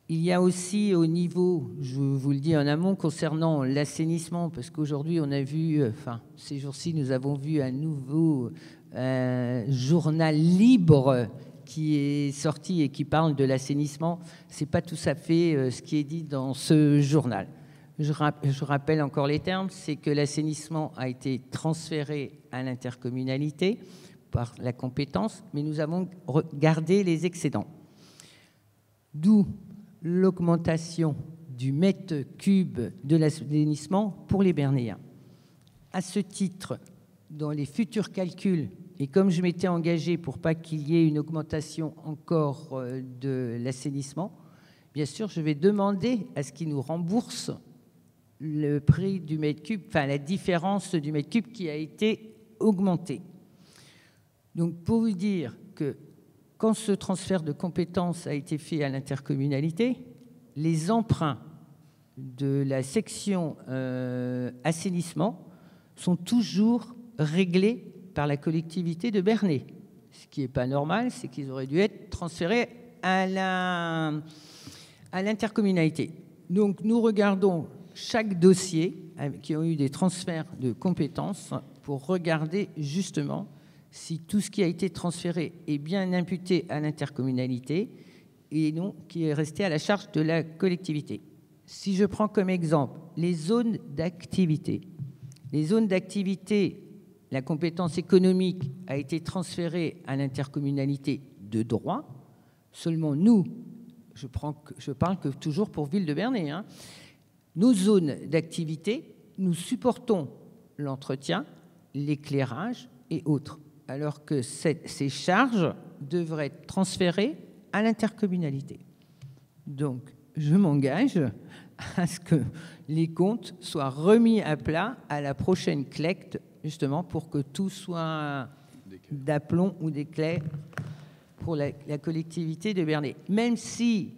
Il y a aussi au niveau, je vous le dis en amont, concernant l'assainissement, parce qu'aujourd'hui on a vu, enfin ces jours-ci nous avons vu un nouveau journal libre qui est sorti et qui parle de l'assainissement. Ce n'est pas tout à fait ce qui est dit dans ce journal. Je rappelle encore les termes, c'est que l'assainissement a été transféré à l'intercommunalité par la compétence, mais nous avons gardé les excédents. D'où l'augmentation du mètre cube de l'assainissement pour les Bernéens. À ce titre, dans les futurs calculs, et comme je m'étais engagé pour pas qu'il y ait une augmentation encore de l'assainissement, bien sûr, je vais demander à ce qu'ils nous remboursent le prix du mètre cube, enfin la différence du mètre cube qui a été augmentée. Donc pour vous dire que quand ce transfert de compétences a été fait à l'intercommunalité, les emprunts de la section assainissement sont toujours réglés par la collectivité de Bernay. Ce qui n'est pas normal, c'est qu'ils auraient dû être transférés à l'intercommunalité. Donc nous regardons chaque dossier qui ont eu des transferts de compétences pour regarder justement si tout ce qui a été transféré est bien imputé à l'intercommunalité et non qui est resté à la charge de la collectivité. Si je prends comme exemple les zones d'activité, la compétence économique a été transférée à l'intercommunalité de droit. Seulement nous, je parle que toujours pour Ville de Bernay, hein, nos zones d'activité, nous supportons l'entretien, l'éclairage et autres, alors que ces charges devraient être transférées à l'intercommunalité. Donc, je m'engage à ce que les comptes soient remis à plat à la prochaine CLECT, justement pour que tout soit d'aplomb ou d'éclair pour la collectivité de Bernay. Même si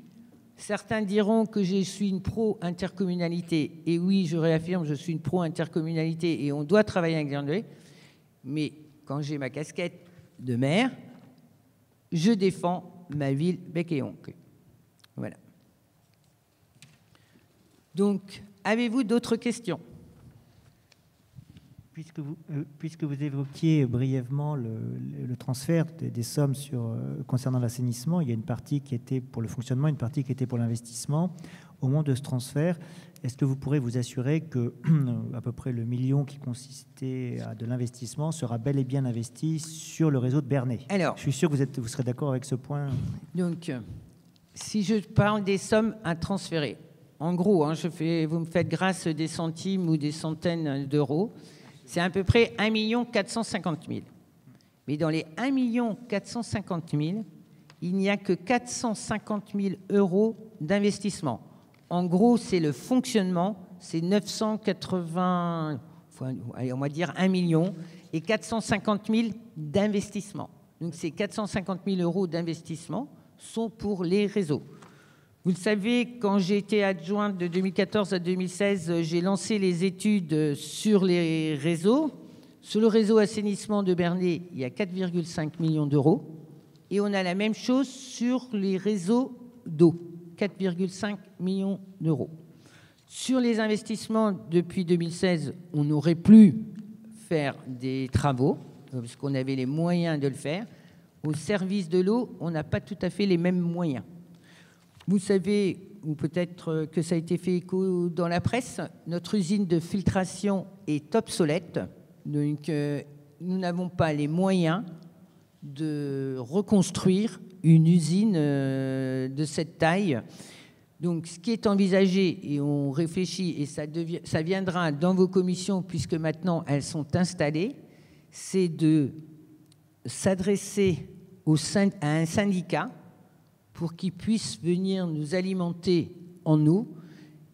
certains diront que je suis une pro-intercommunalité, et oui, je réaffirme, je suis une pro-intercommunalité et on doit travailler avec Bernay, mais quand j'ai ma casquette de maire, je défends ma ville bec et ongle. Voilà. Donc, avez-vous d'autres questions ? Puisque vous évoquiez brièvement le transfert des sommes concernant l'assainissement, il y a une partie qui était pour le fonctionnement, une partie qui était pour l'investissement. Au moment de ce transfert, est-ce que vous pourrez vous assurer que à peu près le million qui consistait à de l'investissement sera bel et bien investi sur le réseau de Bernay ? Alors, je suis sûr que vous serez d'accord avec ce point. Donc, si je parle des sommes à transférer, en gros, hein, vous me faites grâce des centimes ou des centaines d'euros, c'est à peu près 1 450 000. Mais dans les 1 450 000, il n'y a que 450 000 euros d'investissement. En gros, c'est le fonctionnement, c'est 980, on va dire 1 million, et 450 000 d'investissement. Donc ces 450 000 euros d'investissement sont pour les réseaux. Vous le savez, quand j'ai été adjointe de 2014 à 2016, j'ai lancé les études sur les réseaux. Sur le réseau assainissement de Bernay, il y a 4,5 millions d'euros. Et on a la même chose sur les réseaux d'eau, 4,5 millions d'euros. Sur les investissements, depuis 2016, on aurait pu faire des travaux, parce qu'on avait les moyens de le faire. Au service de l'eau, on n'a pas tout à fait les mêmes moyens. Vous savez, ou peut-être que ça a été fait écho dans la presse, notre usine de filtration est obsolète. Donc, nous n'avons pas les moyens de reconstruire une usine de cette taille. Donc, ce qui est envisagé, et on réfléchit, et ça viendra dans vos commissions, puisque maintenant elles sont installées, c'est de s'adresser à un syndicat pour qu'il puisse venir nous alimenter en eau.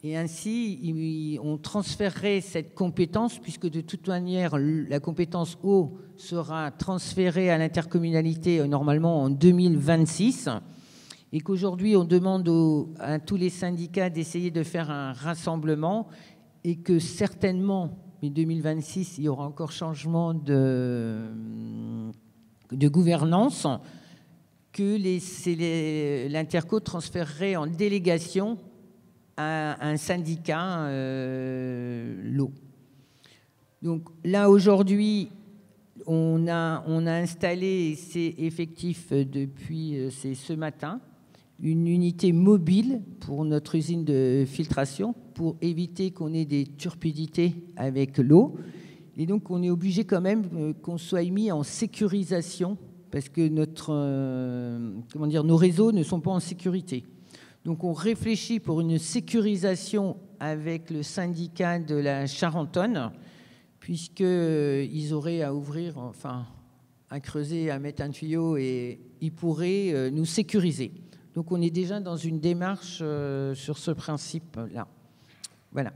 Et ainsi, on transférerait cette compétence, puisque de toute manière, la compétence eau sera transférée à l'intercommunalité normalement en 2026, et qu'aujourd'hui, on demande à tous les syndicats d'essayer de faire un rassemblement, et que certainement, mais 2026, il y aura encore changement de gouvernance, que l'Interco transférerait en délégation à un syndicat l'eau. Donc là, aujourd'hui, on a installé, et c'est effectif depuis ce matin, une unité mobile pour notre usine de filtration pour éviter qu'on ait des turpidités avec l'eau. Et donc, on est obligé quand même qu'on soit mis en sécurisation parce que nos réseaux ne sont pas en sécurité. Donc, on réfléchit pour une sécurisation avec le syndicat de la Charentonne, puisqu'ils auraient à ouvrir, enfin, à creuser, à mettre un tuyau, et ils pourraient nous sécuriser. Donc, on est déjà dans une démarche sur ce principe-là. Voilà.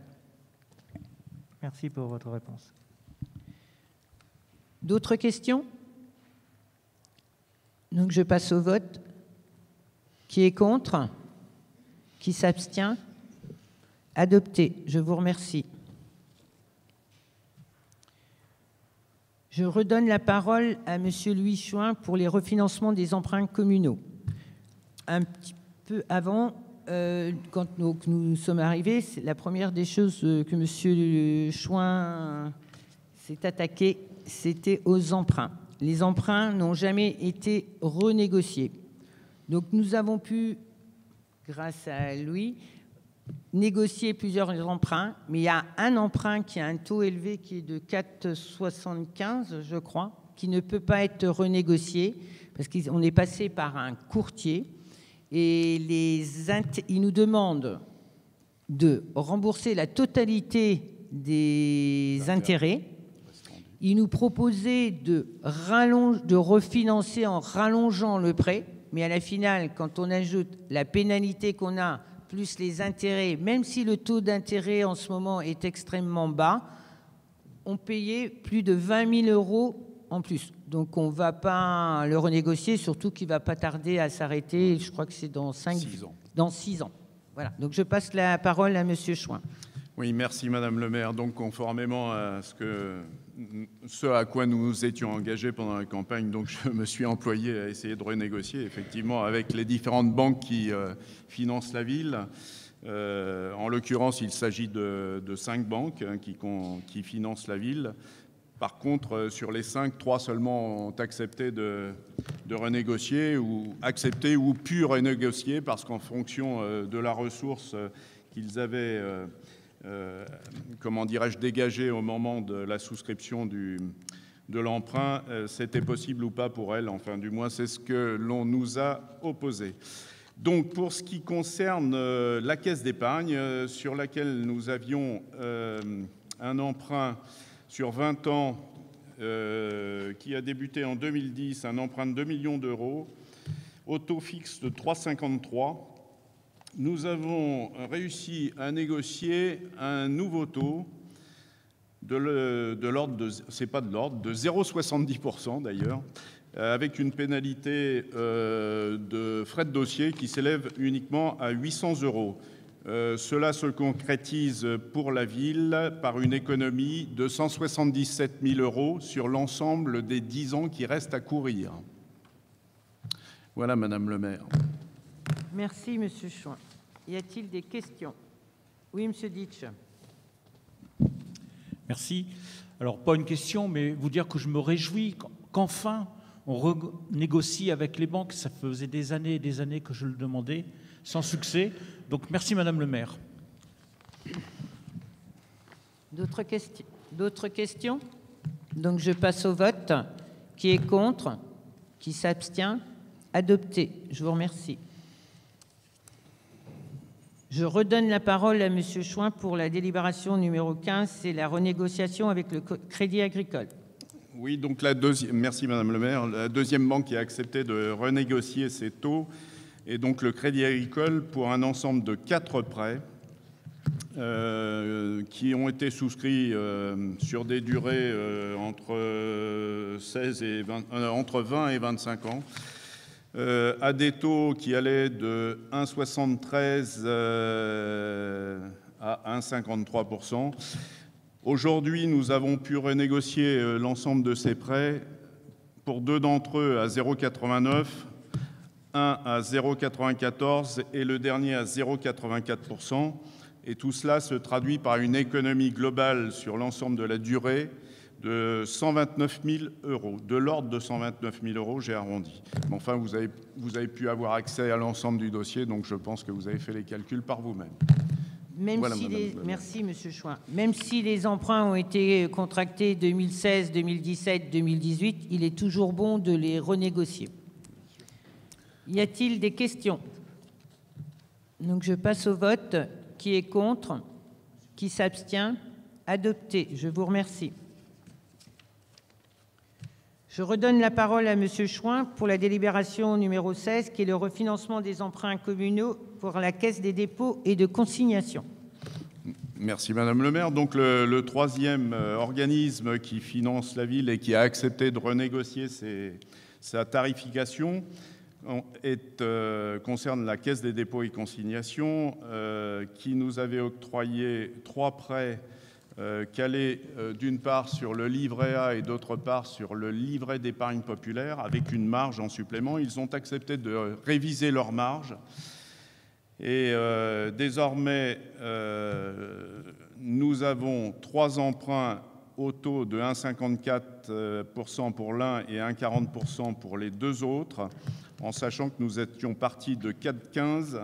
Merci pour votre réponse. D'autres questions? Donc, je passe au vote. Qui est contre? Qui s'abstient? Adopté. Je vous remercie. Je redonne la parole à Monsieur Louis Chouin pour les refinancements des emprunts communaux. Un petit peu avant, quand nous sommes arrivés, la première des choses que Monsieur Chouin s'est attaqué, c'était aux emprunts. Les emprunts n'ont jamais été renégociés. Donc nous avons pu, grâce à Louis, négocier plusieurs emprunts, mais il y a un emprunt qui a un taux élevé qui est de 4,75, je crois, qui ne peut pas être renégocié parce qu'on est passé par un courtier et ils nous demandent de rembourser la totalité des intérêts. Ils nous proposaient de refinancer en rallongeant le prêt, mais à la finale, quand on ajoute la pénalité qu'on a, plus les intérêts, même si le taux d'intérêt en ce moment est extrêmement bas, on payait plus de 20 000 € en plus. Donc on ne va pas le renégocier, surtout qu'il ne va pas tarder à s'arrêter. Je crois que c'est dans 6 ans. Dans 6 ans. Voilà. Donc je passe la parole à M. Chouin. Oui, merci Madame le maire. Donc conformément à ce à quoi nous nous étions engagés pendant la campagne, donc je me suis employé à essayer de renégocier effectivement avec les différentes banques qui financent la ville. En l'occurrence, il s'agit de 5 banques qui financent la ville. Par contre, sur les 5, 3 seulement ont accepté de renégocier ou accepté ou pu renégocier parce qu'en fonction de la ressource qu'ils avaient dégagé au moment de la souscription de l'emprunt, c'était possible ou pas pour elles. Enfin, du moins, c'est ce que l'on nous a opposé. Donc, pour ce qui concerne la caisse d'épargne, sur laquelle nous avions un emprunt sur 20 ans qui a débuté en 2010, un emprunt de 2 millions d'euros, au taux fixe de 3,53, nous avons réussi à négocier un nouveau taux de l'ordre de 0,70% d'ailleurs, avec une pénalité de frais de dossier qui s'élève uniquement à 800 €. Cela se concrétise pour la ville par une économie de 177 000 € sur l'ensemble des 10 ans qui restent à courir. Voilà, Madame le maire. Merci, Monsieur Chouin. Y a-t-il des questions? Oui, Monsieur Ditch. Merci. Alors, pas une question, mais vous dire que je me réjouis qu'enfin on renégocie avec les banques. Ça faisait des années et des années que je le demandais, sans succès. Donc, merci, Madame le maire. D'autres questions? Donc, je passe au vote. Qui est contre? Qui s'abstient? Adopté. Je vous remercie. Je redonne la parole à Monsieur Chouin pour la délibération numéro 15, c'est la renégociation avec le Crédit Agricole. Oui, donc merci Madame le maire. La deuxième banque qui a accepté de renégocier ses taux est donc le Crédit Agricole pour un ensemble de 4 prêts qui ont été souscrits sur des durées entre 20 et 25 ans. À des taux qui allaient de 1,73 à 1,53 %. Aujourd'hui, nous avons pu renégocier l'ensemble de ces prêts pour 2 d'entre eux à 0,89, un à 0,94 et le dernier à 0,84 %. Et tout cela se traduit par une économie globale sur l'ensemble de la durée de 129 000 €, de l'ordre de 129 000 €, j'ai arrondi. Mais enfin, vous avez pu avoir accès à l'ensemble du dossier, donc je pense que vous avez fait les calculs par vous-même. Voilà, Merci, Monsieur Chouin. Même si les emprunts ont été contractés 2016, 2017, 2018, il est toujours bon de les renégocier. Y a-t-il des questions? Donc, je passe au vote. Qui est contre? Qui s'abstient? Adopté. Je vous remercie. Je redonne la parole à Monsieur Chouin pour la délibération numéro 16, qui est le refinancement des emprunts communaux pour la Caisse des dépôts et de consignation. Merci Madame le maire. Donc le troisième organisme qui finance la ville et qui a accepté de renégocier sa tarification concerne la Caisse des dépôts et consignations qui nous avait octroyé 3 prêts calé d'une part sur le livret A et d'autre part sur le livret d'épargne populaire avec une marge en supplément. Ils ont accepté de réviser leur marge et désormais nous avons 3 emprunts au taux de 1,54 % pour l'un et 1,40 % pour les 2 autres, en sachant que nous étions partis de 4,15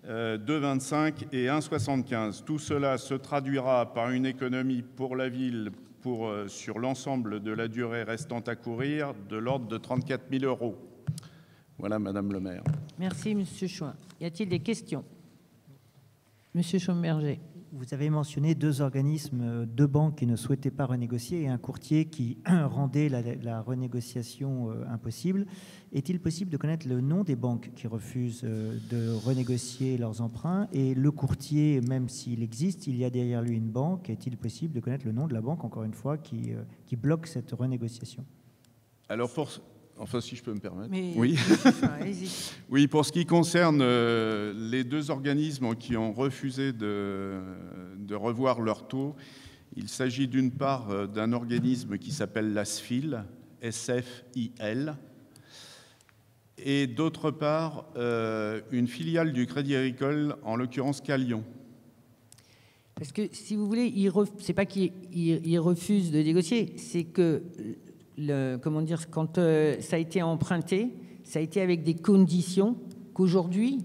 2,25 et 1,75. Tout cela se traduira par une économie pour la ville sur l'ensemble de la durée restante à courir de l'ordre de 34 000 €. Voilà, Madame le maire. Merci, Monsieur Chouin. Y a-t-il des questions? Monsieur Schomberger. Vous avez mentionné 2 organismes, 2 banques qui ne souhaitaient pas renégocier et un courtier qui rendait la renégociation impossible. Est-il possible de connaître le nom des banques qui refusent de renégocier leurs emprunts? Et le courtier, même s'il existe, il y a derrière lui une banque. Est-il possible de connaître le nom de la banque, encore une fois, qui bloque cette renégociation? Alors, enfin, si je peux me permettre. Mais oui. Allez-y. Oui, pour ce qui concerne les 2 organismes qui ont refusé de revoir leur taux, il s'agit d'une part d'un organisme qui s'appelle la SFIL, SFIL, et d'autre part une filiale du Crédit Agricole, en l'occurrence Calion. Parce que, si vous voulez, c'est pas qu'ils refusent de négocier, c'est que comment dire, quand ça a été emprunté, ça a été avec des conditions qu'aujourd'hui,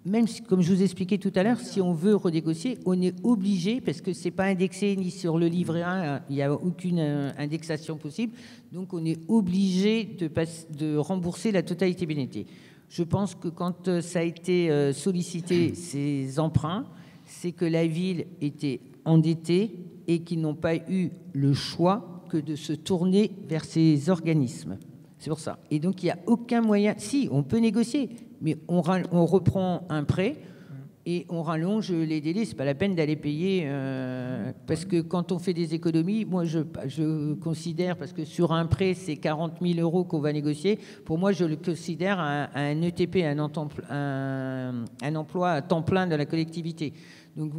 même si, comme je vous expliquais tout à l'heure, si on veut renégocier, on est obligé, parce que c'est pas indexé ni sur le livret A, il n'y a aucune indexation possible, donc on est obligé de rembourser la totalité pénalité. Je pense que quand ça a été sollicité, ces emprunts, c'est que la ville était endettée et qu'ils n'ont pas eu le choix que de se tourner vers ces organismes. C'est pour ça. Et donc, il n'y a aucun moyen... Si, on peut négocier, mais on reprend un prêt, et on rallonge les délais. C'est pas la peine d'aller payer, parce que quand on fait des économies, moi je considère, parce que sur un prêt c'est 40 000 € qu'on va négocier, pour moi je le considère un ETP, un emploi à temps plein de la collectivité. Donc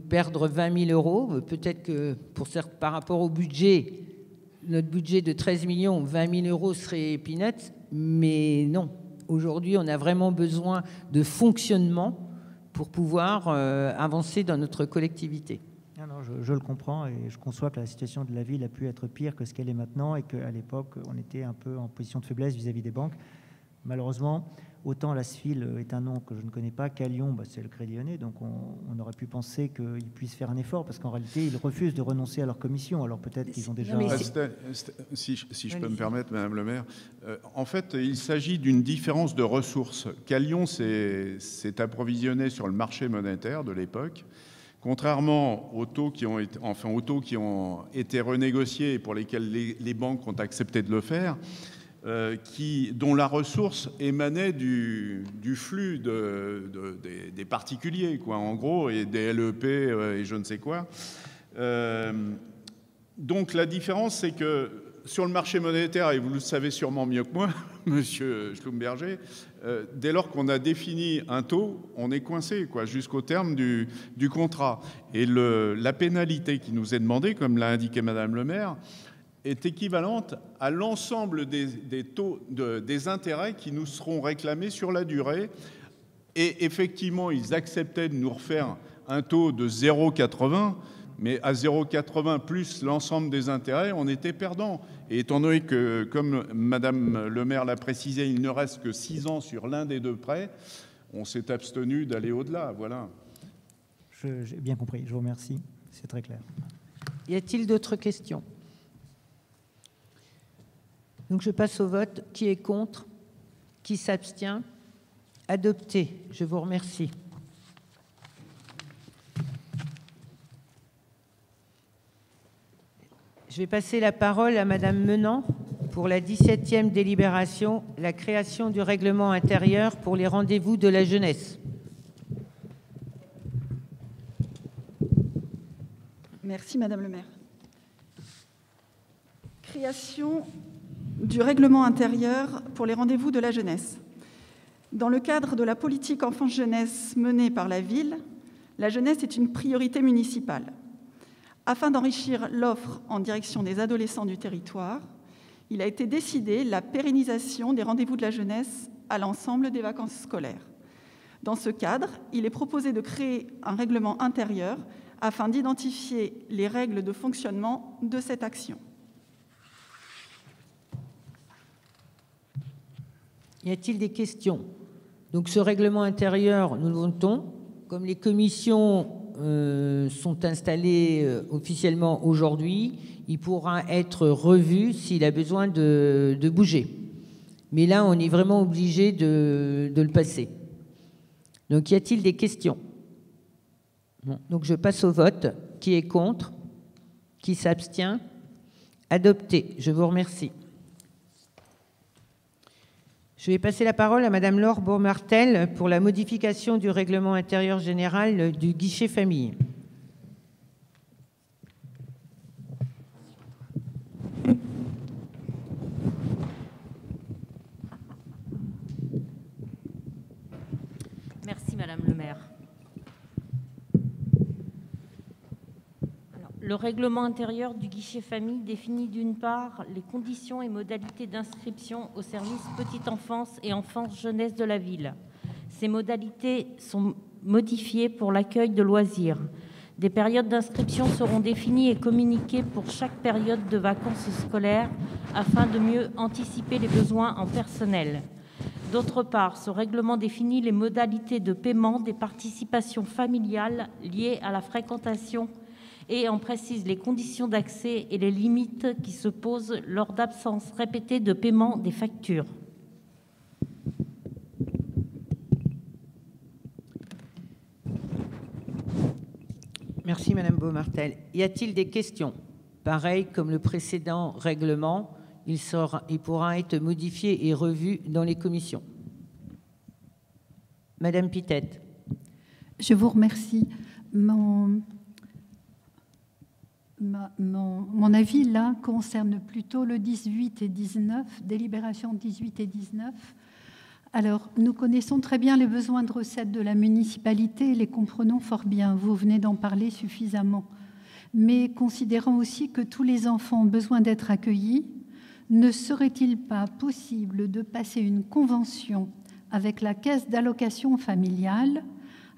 perdre 20 000 €, peut-être que par rapport au budget, notre budget de 13 millions, 20 000 € serait peanuts, mais non. Aujourd'hui, on a vraiment besoin de fonctionnement pour pouvoir avancer dans notre collectivité. Non, je le comprends et je conçois que la situation de la ville a pu être pire que ce qu'elle est maintenant et qu'à l'époque, on était un peu en position de faiblesse vis-à-vis des banques. Malheureusement, autant la SFIL est un nom que je ne connais pas, qu'à Lyon, c'est le Crédit Lyonnais, donc on aurait pu penser qu'ils puissent faire un effort, parce qu'en réalité, ils refusent de renoncer à leur commission, alors peut-être qu'ils ont déjà... Si je peux me permettre, Madame le maire, en fait, il s'agit d'une différence de ressources. Calion s'est approvisionné sur le marché monétaire de l'époque, contrairement aux taux qui ont été renégociés et pour lesquels les banques ont accepté de le faire, dont la ressource émanait du flux des particuliers, quoi, en gros, et des LEP et je ne sais quoi. Donc la différence, c'est que sur le marché monétaire, et vous le savez sûrement mieux que moi, Monsieur Schlumberger, dès lors qu'on a défini un taux, on est coincé, quoi, jusqu'au terme du contrat. Et la pénalité qui nous est demandée, comme l'a indiqué Madame le maire, est équivalente à l'ensemble des taux des intérêts qui nous seront réclamés sur la durée. Et effectivement, ils acceptaient de nous refaire un taux de 0,80, mais à 0,80 plus l'ensemble des intérêts, on était perdant. Et étant donné que, comme Madame le maire l'a précisé, il ne reste que 6 ans sur l'un des deux prêts, on s'est abstenu d'aller au-delà. Voilà. J'ai bien compris. Je vous remercie. C'est très clair. Y a-t-il d'autres questions ? Donc je passe au vote. Qui est contre ? Qui s'abstient ? Adopté. Je vous remercie. Je vais passer la parole à Madame Menant pour la 17e délibération, la création du règlement intérieur pour les rendez-vous de la jeunesse. Merci Madame le maire. Création du règlement intérieur pour les rendez-vous de la jeunesse. Dans le cadre de la politique enfance-jeunesse menée par la ville, la jeunesse est une priorité municipale. Afin d'enrichir l'offre en direction des adolescents du territoire, il a été décidé la pérennisation des rendez-vous de la jeunesse à l'ensemble des vacances scolaires. Dans ce cadre, il est proposé de créer un règlement intérieur afin d'identifier les règles de fonctionnement de cette action. Y a-t-il des questions ? Donc ce règlement intérieur, nous le votons. Comme les commissions sont installées officiellement aujourd'hui, il pourra être revu s'il a besoin de bouger. Mais là, on est vraiment obligé de le passer. Donc y a-t-il des questions ? Bon. Donc je passe au vote. Qui est contre ? Qui s'abstient ? Adopté. Je vous remercie. Je vais passer la parole à Madame Laure Beaumartel pour la modification du règlement intérieur général du guichet famille. Merci Madame le maire. Le règlement intérieur du guichet famille définit d'une part les conditions et modalités d'inscription au service petite enfance et enfance jeunesse de la ville. Ces modalités sont modifiées pour l'accueil de loisirs. Des périodes d'inscription seront définies et communiquées pour chaque période de vacances scolaires afin de mieux anticiper les besoins en personnel. D'autre part, ce règlement définit les modalités de paiement des participations familiales liées à la fréquentation et en précise les conditions d'accès et les limites qui se posent lors d'absences répétées de paiement des factures. Merci Madame Beaumartel. Y a-t-il des questions ? Pareil comme le précédent règlement, il pourra être modifié et revu dans les commissions. Madame Pittet. Je vous remercie. Mon avis, là, concerne plutôt le 18 et 19, délibération 18 et 19. Alors, nous connaissons très bien les besoins de recettes de la municipalité, les comprenons fort bien, vous venez d'en parler suffisamment. Mais considérant aussi que tous les enfants ont besoin d'être accueillis, ne serait-il pas possible de passer une convention avec la caisse d'allocation familiale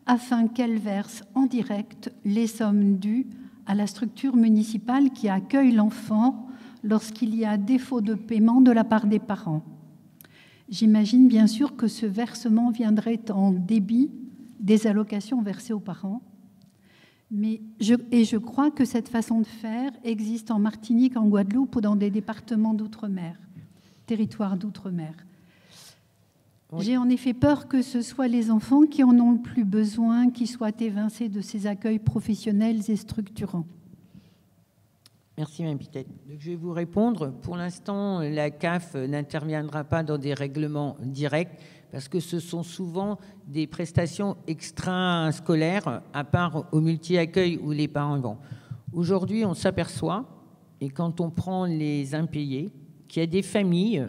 afin qu'elle verse en direct les sommes dues à la structure municipale qui accueille l'enfant lorsqu'il y a défaut de paiement de la part des parents? J'imagine bien sûr que ce versement viendrait en débit des allocations versées aux parents. Je crois que cette façon de faire existe en Martinique, en Guadeloupe ou dans des départements d'outre-mer, territoires d'outre-mer. Oui. J'ai en effet peur que ce soit les enfants qui en ont le plus besoin, qui soient évincés de ces accueils professionnels et structurants. Merci, Mme Pittet. Je vais vous répondre. Pour l'instant, la CAF n'interviendra pas dans des règlements directs parce que ce sont souvent des prestations extrascolaires, à part au multi-accueil où les parents vont. Aujourd'hui, on s'aperçoit, et quand on prend les impayés, qu'il y a des familles,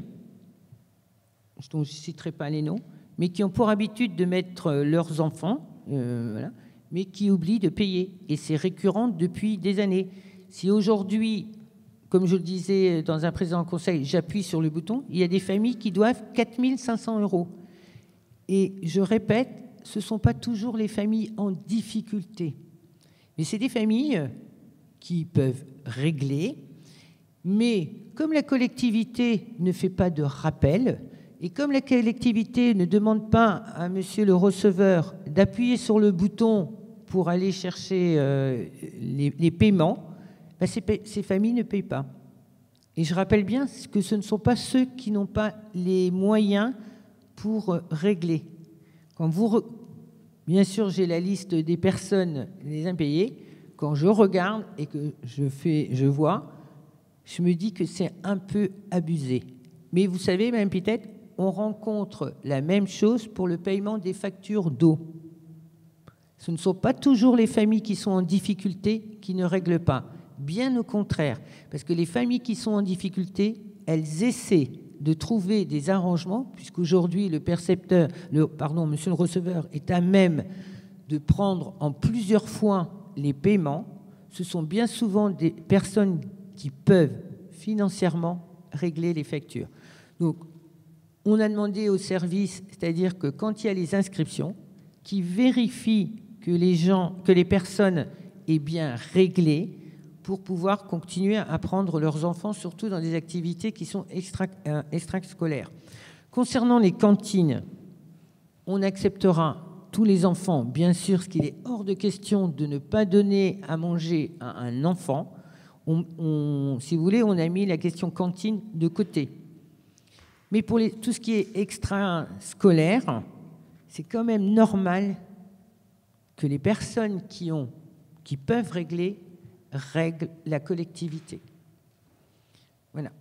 dont je ne citerai pas les noms, mais qui ont pour habitude de mettre leurs enfants, voilà, mais qui oublient de payer. Et c'est récurrent depuis des années. Si aujourd'hui, comme je le disais dans un précédent conseil, j'appuie sur le bouton, il y a des familles qui doivent 4 500 €. Et je répète, ce ne sont pas toujours les familles en difficulté. Mais c'est des familles qui peuvent régler, mais comme la collectivité ne fait pas de rappel, et comme la collectivité ne demande pas à monsieur le receveur d'appuyer sur le bouton pour aller chercher les paiements, ben ces familles ne payent pas. Et je rappelle bien que ce ne sont pas ceux qui n'ont pas les moyens pour régler. Quand bien sûr, j'ai la liste des personnes, les impayés. Quand je regarde et que je vois, je me dis que c'est un peu abusé. Mais vous savez, Mme Pittet, on rencontre la même chose pour le paiement des factures d'eau. Ce ne sont pas toujours les familles qui sont en difficulté qui ne règlent pas. Bien au contraire, parce que les familles qui sont en difficulté, elles essaient de trouver des arrangements, puisqu'aujourd'hui, monsieur le receveur est à même de prendre en plusieurs fois les paiements. Ce sont bien souvent des personnes qui peuvent financièrement régler les factures. Donc, on a demandé au service, c'est-à-dire que quand il y a les inscriptions, qui vérifient que les personnes aient bien réglé pour pouvoir continuer à prendre leurs enfants, surtout dans des activités qui sont extrascolaires. Concernant les cantines, on acceptera tous les enfants, bien sûr, ce qu'il est hors de question de ne pas donner à manger à un enfant. Si vous voulez, on a mis la question cantine de côté. Mais pour tout ce qui est extrascolaire, c'est quand même normal que les personnes qui peuvent régler la collectivité. Voilà.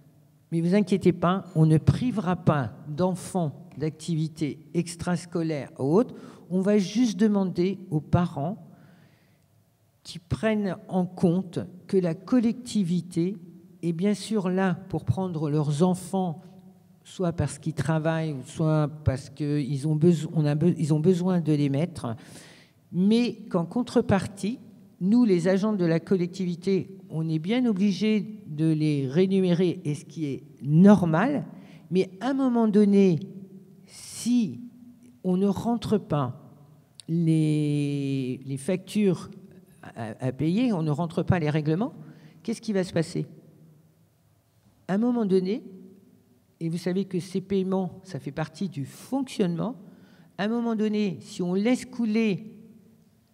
Mais ne vous inquiétez pas, on ne privera pas d'enfants d'activités extrascolaires ou autres. On va juste demander aux parents qui prennent en compte que la collectivité est bien sûr là pour prendre leurs enfants, soit parce qu'ils travaillent, soit parce qu'ils ont besoin de les mettre, mais qu'en contrepartie, nous, les agents de la collectivité, on est bien obligés de les rémunérer, et ce qui est normal, mais à un moment donné, si on ne rentre pas les factures à payer, on ne rentre pas les règlements, qu'est-ce qui va se passer? À un moment donné, et vous savez que ces paiements, ça fait partie du fonctionnement, à un moment donné, si on laisse couler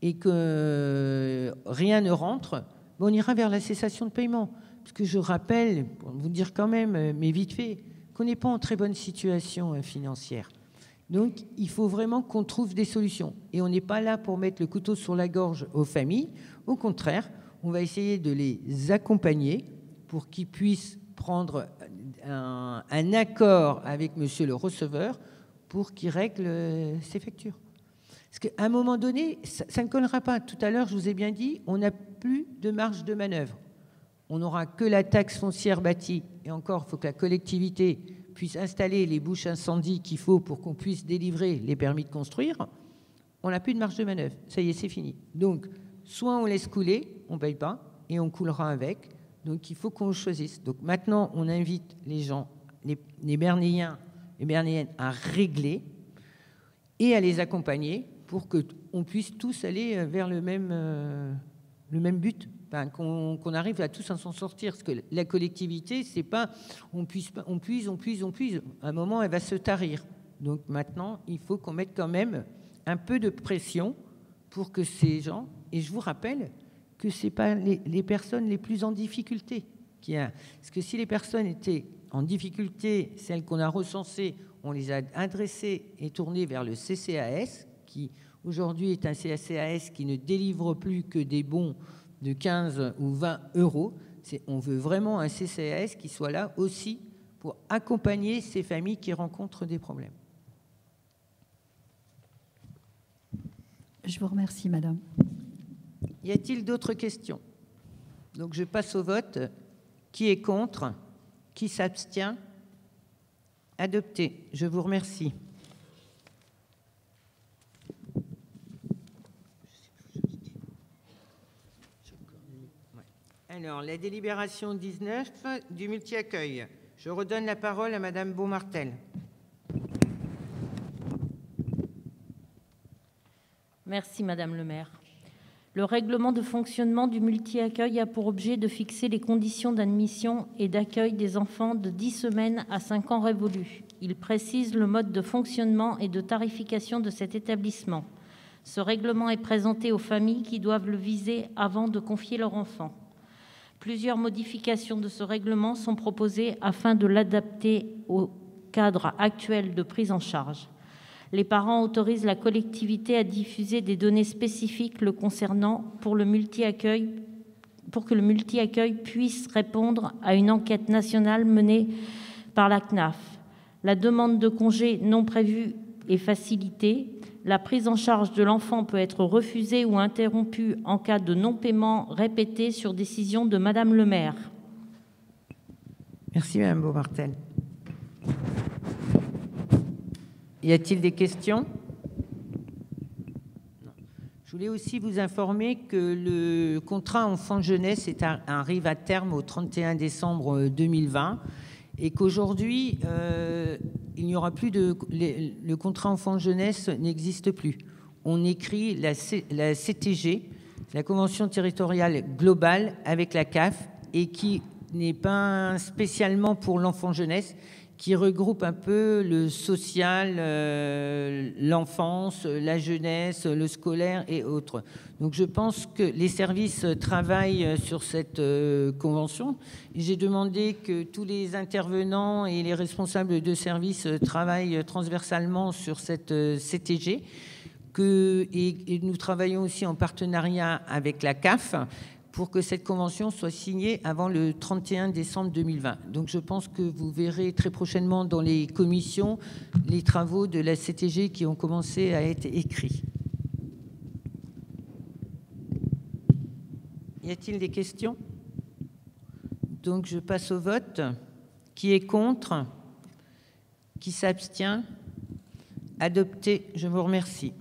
et que rien ne rentre, on ira vers la cessation de paiement. Parce que je rappelle, pour vous dire quand même, mais vite fait, qu'on n'est pas en très bonne situation financière. Donc, il faut vraiment qu'on trouve des solutions. Et on n'est pas là pour mettre le couteau sur la gorge aux familles. Au contraire, on va essayer de les accompagner pour qu'ils puissent prendre un accord avec monsieur le receveur pour qu'il règle ses factures. Parce qu'à un moment donné, ça ne collera pas. Tout à l'heure, je vous ai bien dit, on n'a plus de marge de manœuvre. On n'aura que la taxe foncière bâtie. Et encore, il faut que la collectivité puisse installer les bouches incendies qu'il faut pour qu'on puisse délivrer les permis de construire. On n'a plus de marge de manœuvre. Ça y est, c'est fini. Donc, soit on laisse couler, on ne paye pas, et on coulera avec. Donc, il faut qu'on choisisse. Donc, maintenant, on invite les gens, les Bernéens et Bernéennes à régler et à les accompagner pour qu'on puisse tous aller vers le même but, enfin, qu'on arrive à tous à s'en sortir. Parce que la collectivité, c'est pas on puise. À un moment, elle va se tarir. Donc maintenant, il faut qu'on mette quand même un peu de pression pour que ces gens, et je vous rappelle que ce n'est pas les personnes les plus en difficulté qui a. Parce que si les personnes étaient en difficulté, celles qu'on a recensées, on les a adressées et tournées vers le CCAS, qui aujourd'hui est un CCAS qui ne délivre plus que des bons de 15 ou 20 euros. On veut vraiment un CCAS qui soit là aussi pour accompagner ces familles qui rencontrent des problèmes. Je vous remercie, madame. Y a-t-il d'autres questions? Donc je passe au vote. Qui est contre? Qui s'abstient? Adopté. Je vous remercie. Alors, la délibération 19 du multi-accueil. Je redonne la parole à madame Beaumartel. Merci, madame le maire. Le règlement de fonctionnement du multi-accueil a pour objet de fixer les conditions d'admission et d'accueil des enfants de 10 semaines à 5 ans révolus. Il précise le mode de fonctionnement et de tarification de cet établissement. Ce règlement est présenté aux familles qui doivent le viser avant de confier leur enfant. Plusieurs modifications de ce règlement sont proposées afin de l'adapter au cadre actuel de prise en charge. Les parents autorisent la collectivité à diffuser des données spécifiques le concernant pour que le multi-accueil puisse répondre à une enquête nationale menée par la CNAF. La demande de congé non prévu est facilitée. La prise en charge de l'enfant peut être refusée ou interrompue en cas de non-paiement répété sur décision de madame le maire. Merci madame Beaumartel. Y a-t-il des questions? Non. Je voulais aussi vous informer que le contrat enfant-jeunesse arrive à terme au 31 décembre 2020 et qu'aujourd'hui, il n'y aura plus le contrat enfant-jeunesse n'existe plus. On écrit la CTG, la Convention territoriale globale avec la CAF, et qui n'est pas spécialement pour l'enfant-jeunesse, qui regroupe un peu le social, l'enfance, la jeunesse, le scolaire et autres. Donc je pense que les services travaillent sur cette convention. J'ai demandé que tous les intervenants et les responsables de services travaillent transversalement sur cette CTG. Et nous travaillons aussi en partenariat avec la CAF pour que cette convention soit signée avant le 31 décembre 2020. Donc je pense que vous verrez très prochainement dans les commissions les travaux de la CTG qui ont commencé à être écrits. Y a-t-il des questions? Donc je passe au vote. Qui est contre? Qui s'abstient? Adopté. Je vous remercie.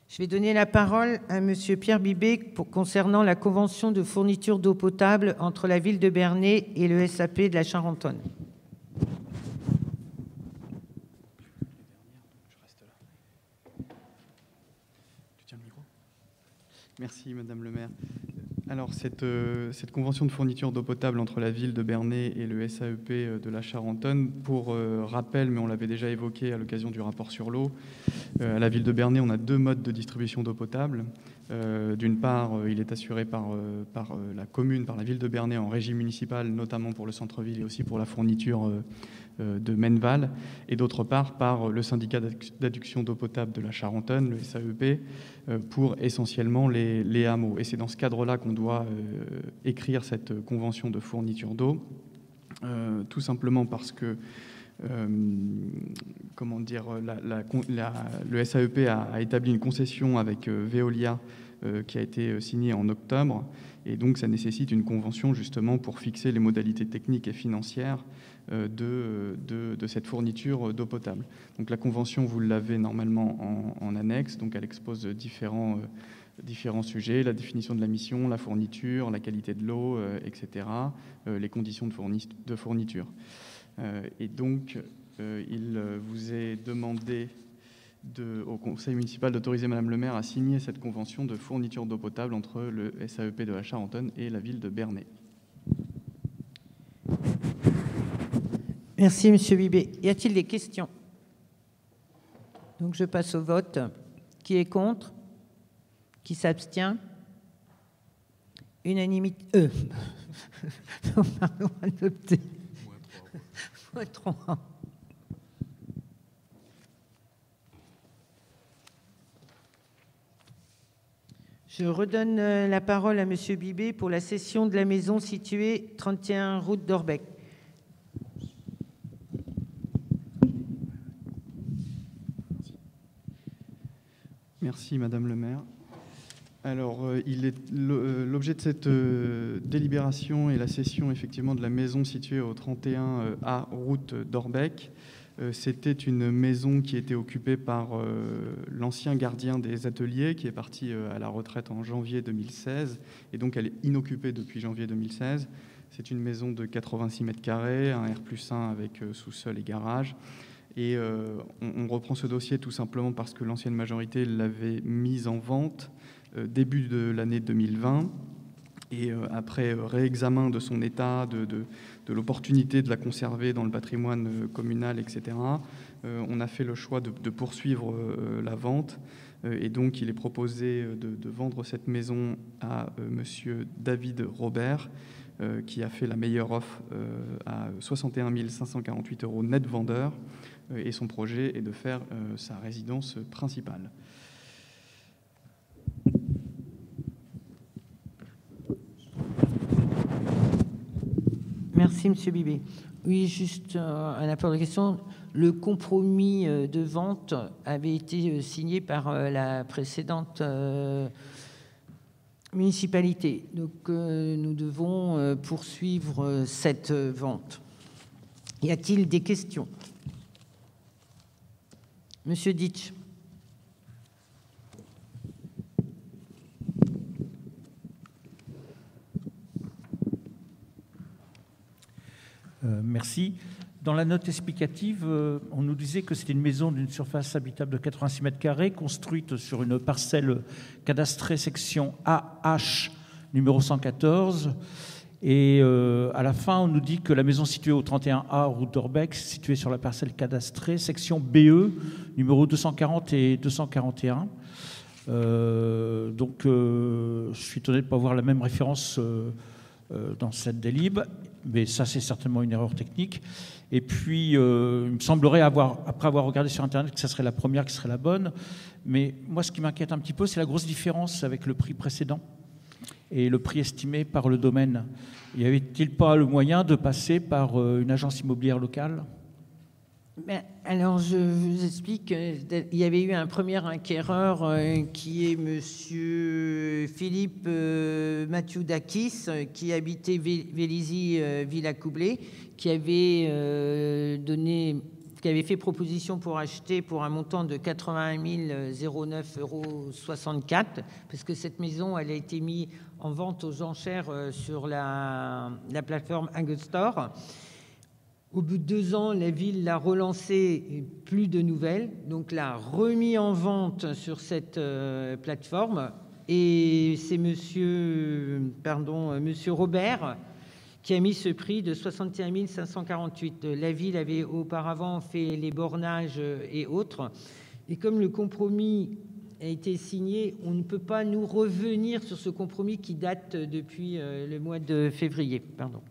Je vais donner la parole à monsieur Pierre Bibé concernant la convention de fourniture d'eau potable entre la ville de Bernay et le SAP de la Charentonne. Merci madame le maire. Alors cette convention de fourniture d'eau potable entre la ville de Bernay et le SAEP de la Charentonne, pour rappel, mais on l'avait déjà évoqué à l'occasion du rapport sur l'eau, à la ville de Bernay, on a deux modes de distribution d'eau potable. D'une part, il est assuré par la commune, par la ville de Bernay en régie municipale, notamment pour le centre-ville et aussi pour la fourniture de Menneval, et d'autre part par le syndicat d'adduction d'eau potable de la Charentonne, le SAEP, pour essentiellement les hameaux. Et c'est dans ce cadre-là qu'on doit écrire cette convention de fourniture d'eau, tout simplement parce que comment dire, le SAEP a établi une concession avec Veolia qui a été signée en octobre, et donc ça nécessite une convention justement pour fixer les modalités techniques et financières de cette fourniture d'eau potable. Donc la convention, vous l'avez normalement en annexe, donc elle expose différents sujets, la définition de la mission, la fourniture, la qualité de l'eau, etc., les conditions de fourniture. Et donc, il vous est demandé au Conseil municipal d'autoriser Madame le maire à signer cette convention de fourniture d'eau potable entre le SAEP de la Charentonne et la ville de Bernay. Merci, Monsieur Bibé. Y a-t-il des questions? Donc, je passe au vote. Qui est contre? Qui s'abstient? Unanimité. Non, pardon, adopté. Moins 3. Je redonne la parole à Monsieur Bibé pour la cession de la maison située 31 route d'Orbec. Merci, Madame le maire. Alors, l'objet de cette délibération est la cession effectivement de la maison située au 31A route d'Orbec. C'était une maison qui était occupée par l'ancien gardien des ateliers qui est parti à la retraite en janvier 2016, et donc elle est inoccupée depuis janvier 2016. C'est une maison de 86 mètres carrés, un R+1 avec sous-sol et garage. Et on reprend ce dossier tout simplement parce que l'ancienne majorité l'avait mise en vente début de l'année 2020, et après réexamen de son état, de l'opportunité de la conserver dans le patrimoine communal, etc., on a fait le choix de poursuivre la vente, et donc il est proposé de vendre cette maison à monsieur David Robert, qui a fait la meilleure offre à 61 548 € net vendeur, et son projet est de faire sa résidence principale. Merci, Monsieur Bibé. Oui, juste un apport de question. Le compromis de vente avait été signé par la précédente municipalité. Donc, nous devons poursuivre cette vente. Y a-t-il des questions? Monsieur Ditch. Merci. Dans la note explicative, on nous disait que c'était une maison d'une surface habitable de 86 mètres carrés, construite sur une parcelle cadastrée section AH numéro 114. Et à la fin, on nous dit que la maison située au 31A route d'Orbec, située sur la parcelle cadastrée section BE numéro 240 et 241. Donc, je suis étonné de ne pas voir la même référence dans cette délib, mais ça, c'est certainement une erreur technique. Et puis, il me semblerait, après avoir regardé sur Internet, que ça serait la première qui serait la bonne. Mais moi, ce qui m'inquiète un petit peu, c'est la grosse différence avec le prix précédent et le prix estimé par le domaine. Y avait-il pas le moyen de passer par une agence immobilière locale? Alors, je vous explique. Il y avait eu un premier acquéreur qui est Monsieur Philippe Mathieu-Dakis, qui habitait Vélizy-Villacoublay, qui avait fait proposition pour acheter pour un montant de 81 009,64 €, parce que cette maison, elle a été mise en vente aux enchères sur la plateforme Angstore. Au bout de 2 ans, la ville l'a relancé, plus de nouvelles, donc l'a remis en vente sur cette plateforme. Et c'est monsieur Robert qui a mis ce prix de 61 548. La ville avait auparavant fait les bornages et autres. Et comme le compromis a été signé, on ne peut pas nous revenir sur ce compromis qui date depuis le mois de février. Pardon.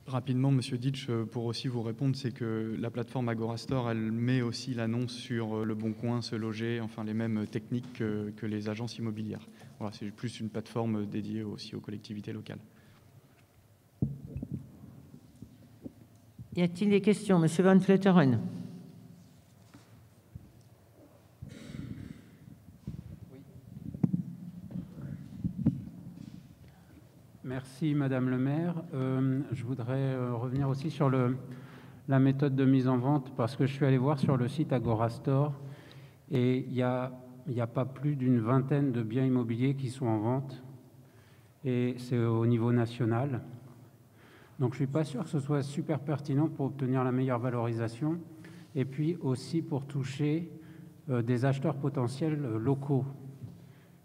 Rapidement, Monsieur Ditch, pour aussi vous répondre, c'est que la plateforme Agorastore, elle met aussi l'annonce sur Le Bon Coin, Se Loger, enfin les mêmes techniques que les agences immobilières. Voilà, c'est plus une plateforme dédiée aussi aux collectivités locales. Y a-t-il des questions? Monsieur Van Vleuteren. Merci, Madame le maire. Je voudrais revenir aussi sur la méthode de mise en vente, parce que je suis allé voir sur le site Agorastore et il n'y a pas plus d'une vingtaine de biens immobiliers qui sont en vente, et c'est au niveau national. Donc je ne suis pas sûr que ce soit super pertinent pour obtenir la meilleure valorisation, et puis aussi pour toucher des acheteurs potentiels locaux.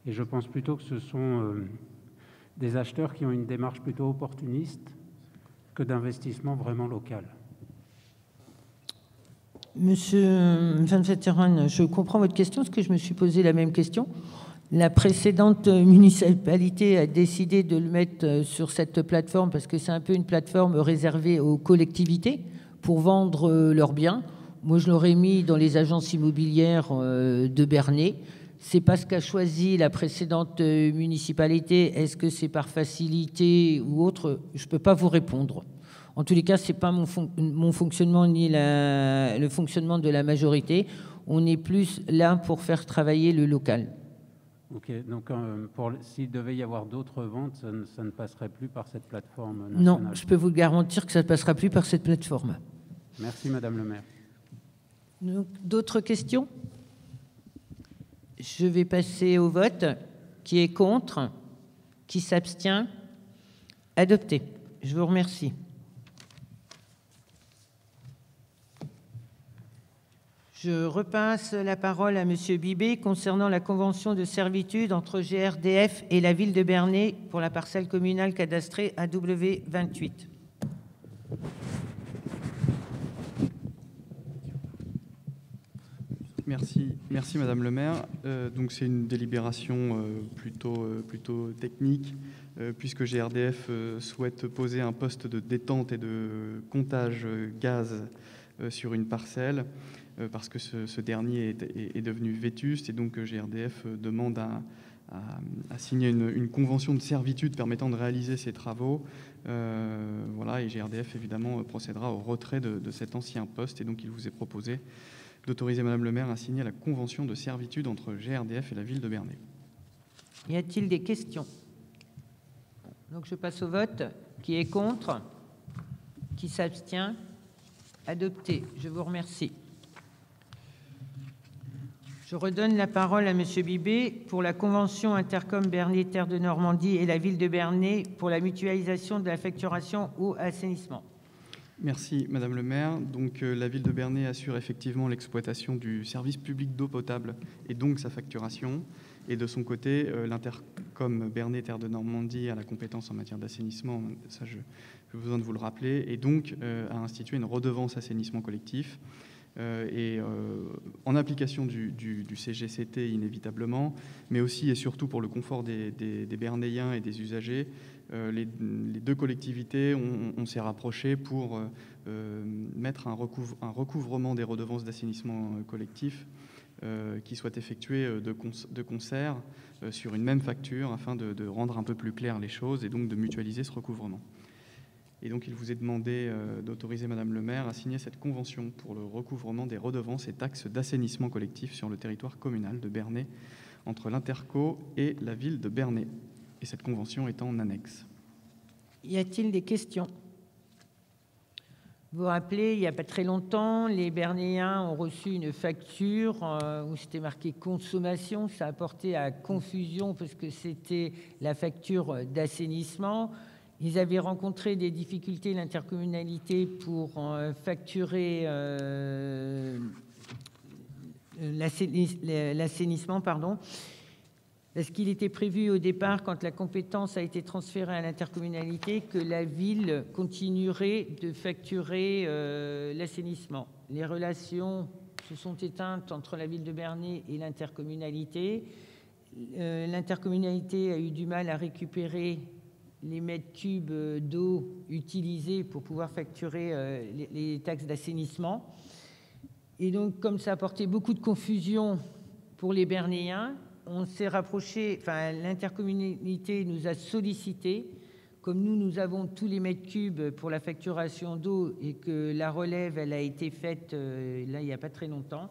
Et je pense plutôt que ce sont des acheteurs qui ont une démarche plutôt opportuniste que d'investissement vraiment local. Monsieur Van Vleuteren, je comprends votre question, parce que je me suis posé la même question. La précédente municipalité a décidé de le mettre sur cette plateforme parce que c'est un peu une plateforme réservée aux collectivités pour vendre leurs biens. Moi, je l'aurais mis dans les agences immobilières de Bernay. C'est pas ce qu'a choisi la précédente municipalité. Est-ce que c'est par facilité ou autre? Je ne peux pas vous répondre. En tous les cas, ce n'est pas mon fonctionnement ni le fonctionnement de la majorité. On est plus là pour faire travailler le local. Ok, donc s'il devait y avoir d'autres ventes, ça ne passerait plus par cette plateforme nationale? Non, je peux vous garantir que ça ne passera plus par cette plateforme. Merci, Madame le maire. D'autres questions? Je vais passer au vote. Qui est contre? Qui s'abstient? Adopté. Je vous remercie. Je repasse la parole à Monsieur Bibé concernant la convention de servitude entre GRDF et la ville de Bernay pour la parcelle communale cadastrée AW28. Merci Madame le maire. Donc c'est une délibération plutôt technique, puisque GRDF souhaite poser un poste de détente et de comptage gaz sur une parcelle, parce que ce dernier est devenu vétuste, et donc GRDF demande à signer une convention de servitude permettant de réaliser ces travaux. Voilà, et GRDF évidemment procédera au retrait de cet ancien poste, et donc il vous est proposé d'autoriser Madame le maire à signer la convention de servitude entre GRDF et la ville de Bernay. Y a-t-il des questions? Donc je passe au vote. Qui est contre? Qui s'abstient? Adopté. Je vous remercie. Je redonne la parole à Monsieur Bibé pour la convention Intercom Bernay Terre de Normandie et la ville de Bernay pour la mutualisation de la facturation eau assainissement. Merci Madame le maire. Donc la ville de Bernay assure effectivement l'exploitation du service public d'eau potable et donc sa facturation. Et de son côté, l'Intercom Bernay Terre de Normandie a la compétence en matière d'assainissement, ça j'ai besoin de vous le rappeler, et donc a institué une redevance assainissement collectif. En application du CGCT inévitablement, mais aussi et surtout pour le confort des Bernayens et des usagers, les deux collectivités on s'est rapprochés pour mettre un recouvrement des redevances d'assainissement collectif qui soit effectué de concert sur une même facture afin de rendre un peu plus clair les choses et donc de mutualiser ce recouvrement. Et donc, il vous est demandé d'autoriser Madame le maire à signer cette convention pour le recouvrement des redevances et taxes d'assainissement collectif sur le territoire communal de Bernay entre l'Interco et la ville de Bernay. Et cette convention est en annexe. Y a-t-il des questions? Vous vous rappelez, il n'y a pas très longtemps, les Bernayens ont reçu une facture où c'était marqué consommation. Ça a porté à confusion parce que c'était la facture d'assainissement. Ils avaient rencontré des difficultés, l'intercommunalité, pour facturer l'assainissement, parce qu'il était prévu au départ, quand la compétence a été transférée à l'intercommunalité, que la ville continuerait de facturer l'assainissement. Les relations se sont éteintes entre la ville de Bernay et l'intercommunalité. L'intercommunalité a eu du mal à récupérer les mètres cubes d'eau utilisés pour pouvoir facturer les taxes d'assainissement. Et donc, comme ça a apporté beaucoup de confusion pour les Bernayens, on s'est rapproché, l'intercommunalité nous a sollicité comme nous avons tous les mètres cubes pour la facturation d'eau et que la relève, elle a été faite là, il n'y a pas très longtemps.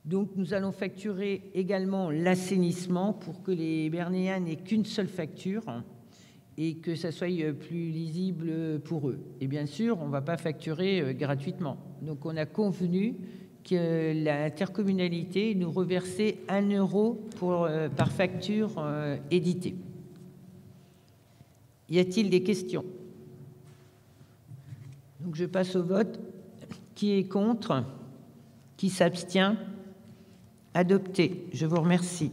Donc, nous allons facturer également l'assainissement pour que les Bernéens n'aient qu'une seule facture et que ça soit plus lisible pour eux. Et bien sûr, on ne va pas facturer gratuitement. Donc, on a convenu que l'intercommunalité nous reversait 1 euro par facture éditée. Y a-t-il des questions? Donc, je passe au vote. Qui est contre? Qui s'abstient? Adopté. Je vous remercie.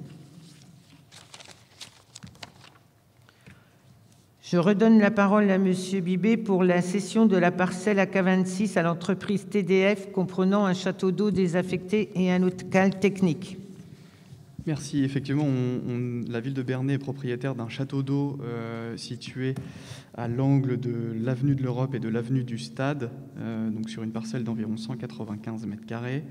Je redonne la parole à Monsieur Bibet pour la cession de la parcelle AK26 à l'entreprise TDF comprenant un château d'eau désaffecté et un local technique. Merci. Effectivement, la ville de Bernay est propriétaire d'un château d'eau situé à l'angle de l'avenue de l'Europe et de l'avenue du Stade, donc sur une parcelle d'environ 195 mètres carrés.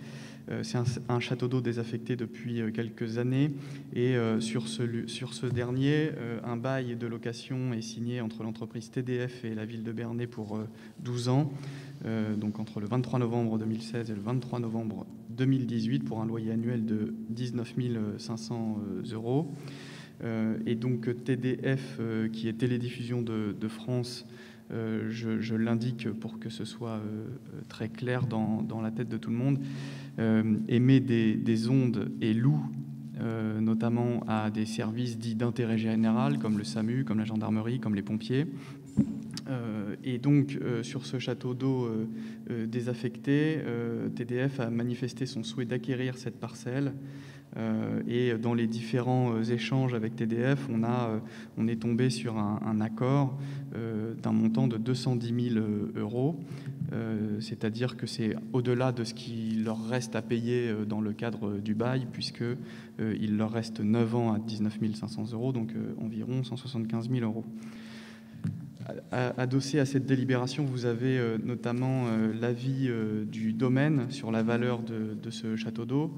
C'est un château d'eau désaffecté depuis quelques années et sur ce dernier, un bail de location est signé entre l'entreprise TDF et la ville de Bernay pour 12 ans, donc entre le 23 novembre 2016 et le 23 novembre 2018 pour un loyer annuel de 19 500 euros. Et donc TDF, qui est Télédiffusion de France, je l'indique pour que ce soit très clair dans la tête de tout le monde, émet des ondes et loue notamment à des services dits d'intérêt général comme le SAMU, comme la gendarmerie, comme les pompiers. Et donc sur ce château d'eau désaffecté, TDF a manifesté son souhait d'acquérir cette parcelle. Et dans les différents échanges avec TDF, on est tombé sur un accord d'un montant de 210 000 euros, c'est-à-dire que c'est au-delà de ce qu'il leur reste à payer dans le cadre du bail, puisqu'il leur reste 9 ans à 19 500 euros, donc environ 175 000 euros. Adossé à cette délibération, vous avez notamment l'avis du domaine sur la valeur de ce château d'eau,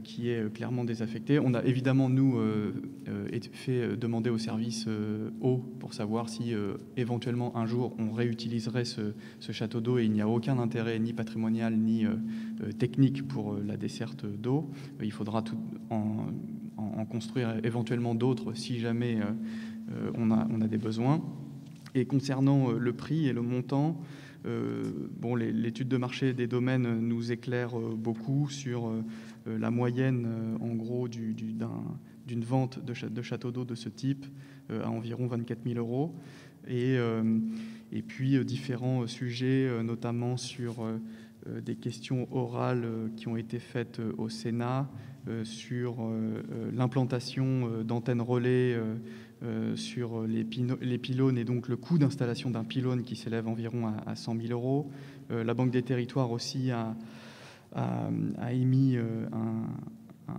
qui est clairement désaffecté. On a évidemment, nous, fait demander au service eau pour savoir si éventuellement un jour on réutiliserait ce château d'eau, et il n'y a aucun intérêt ni patrimonial ni technique pour la desserte d'eau. Il faudra en construire éventuellement d'autres si jamais on a des besoins. Et concernant le prix et le montant, l'étude de marché des domaines nous éclaire beaucoup sur la moyenne, en gros, d'une vente de château d'eau de ce type à environ 24 000 euros. Et puis différents sujets, notamment sur des questions orales qui ont été faites au Sénat sur l'implantation d'antennes relais sur les pylônes, et donc le coût d'installation d'un pylône qui s'élève environ à 100 000 euros. La Banque des Territoires aussi a émis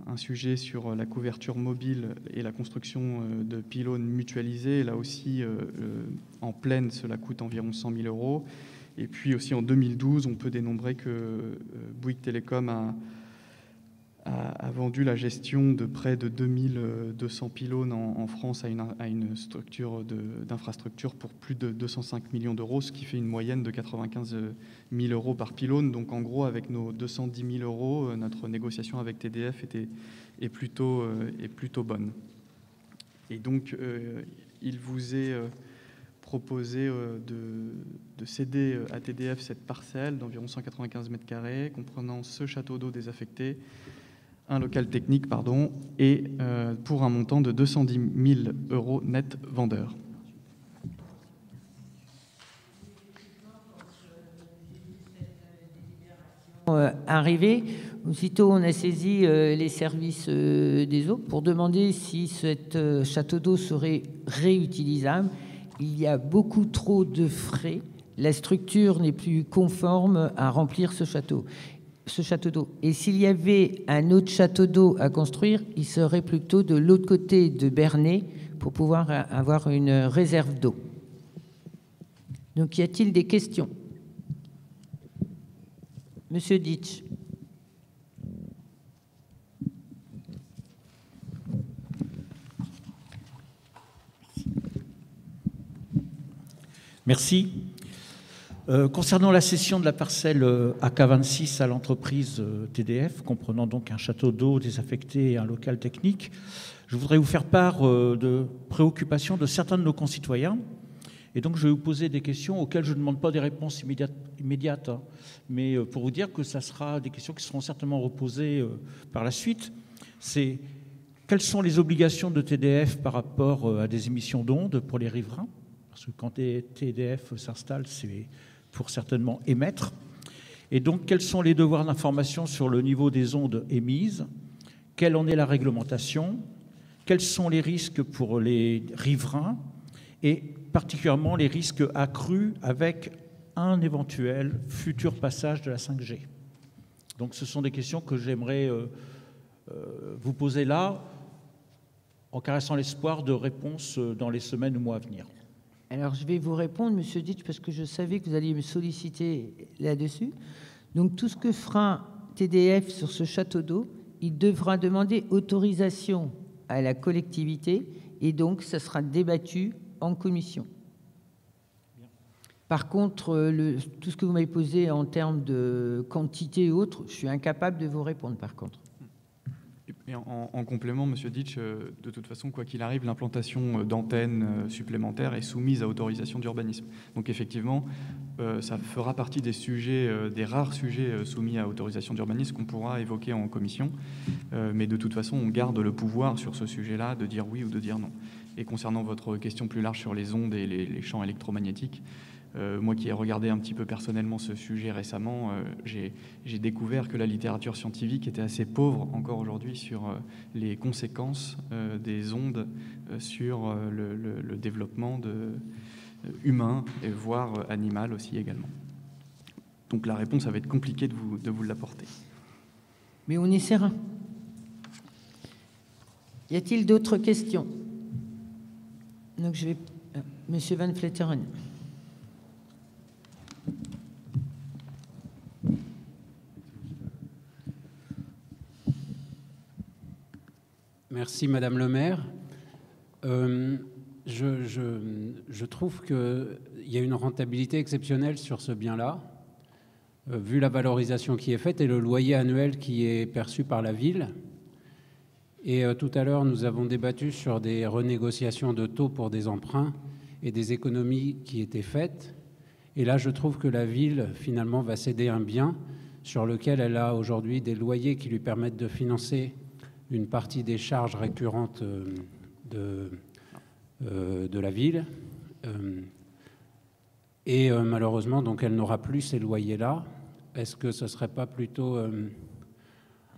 un sujet sur la couverture mobile et la construction de pylônes mutualisés. Et là aussi, en pleine, cela coûte environ 100 000 euros. Et puis aussi en 2012, on peut dénombrer que Bouygues Télécom a vendu la gestion de près de 2200 pylônes en France à une structure d'infrastructure pour plus de 205 millions d'euros, ce qui fait une moyenne de 95 000 euros par pylône. Donc en gros, avec nos 210 000 euros, notre négociation avec TDF est plutôt bonne. Et donc, il vous est proposé de céder à TDF cette parcelle d'environ 195 mètres carrés, comprenant ce château d'eau désaffecté, un local technique, et pour un montant de 210 000 euros net vendeur. Arrivé, aussitôt on a saisi les services des eaux pour demander si ce château d'eau serait réutilisable. Il y a beaucoup trop de frais. La structure n'est plus conforme à remplir ce château d'eau. Et s'il y avait un autre château d'eau à construire, il serait plutôt de l'autre côté de Bernay pour pouvoir avoir une réserve d'eau. Donc, y a-t-il des questions? Monsieur Ditch. Merci. Concernant la cession de la parcelle AK26 à l'entreprise TDF, comprenant donc un château d'eau désaffecté et un local technique, je voudrais vous faire part de préoccupations de certains de nos concitoyens. Et donc, je vais vous poser des questions auxquelles je ne demande pas des réponses immédiates, hein, mais pour vous dire que ça sera des questions qui seront certainement reposées par la suite. C'est quelles sont les obligations de TDF par rapport à des émissions d'ondes pour les riverains? Parce que quand TDF s'installe, c'est pour certainement émettre. Et donc, quels sont les devoirs d'information sur le niveau des ondes émises? Quelle en est la réglementation? Quels sont les risques pour les riverains? Et particulièrement les risques accrus avec un éventuel futur passage de la 5G. Donc, ce sont des questions que j'aimerais vous poser là, en caressant l'espoir de réponses dans les semaines ou mois à venir. Alors, je vais vous répondre, Monsieur Ditch, parce que je savais que vous alliez me solliciter là-dessus. Donc, tout ce que fera TDF sur ce château d'eau, il devra demander autorisation à la collectivité et donc, ça sera débattu en commission. Par contre, tout ce que vous m'avez posé en termes de quantité et autres, je suis incapable de vous répondre, par contre. Et en complément, Monsieur Ditch, de toute façon, quoi qu'il arrive, l'implantation d'antennes supplémentaires est soumise à autorisation d'urbanisme. Donc effectivement, ça fera partie des sujets, des rares sujets soumis à autorisation d'urbanisme qu'on pourra évoquer en commission. Mais de toute façon, on garde le pouvoir sur ce sujet-là de dire oui ou de dire non. Et concernant votre question plus large sur les ondes et les champs électromagnétiques, moi qui ai regardé un petit peu personnellement ce sujet récemment, j'ai découvert que la littérature scientifique était assez pauvre encore aujourd'hui sur les conséquences des ondes sur le développement humain, et voire animal aussi également. Donc la réponse, ça va être compliqué de vous l'apporter. Mais on essaiera. Y a-t-il d'autres questions? Donc je vais... Monsieur Van Vletteren. Merci Madame le maire. Je trouve qu'il y a une rentabilité exceptionnelle sur ce bien-là, vu la valorisation qui est faite et le loyer annuel qui est perçu par la ville. Et tout à l'heure, nous avons débattu sur des renégociations de taux pour des emprunts et des économies qui étaient faites. Et là, je trouve que la ville, finalement, va céder un bien sur lequel elle a aujourd'hui des loyers qui lui permettent de financer une partie des charges récurrentes de la ville. Et malheureusement, donc, elle n'aura plus ces loyers-là. Est-ce que ce ne serait pas plutôt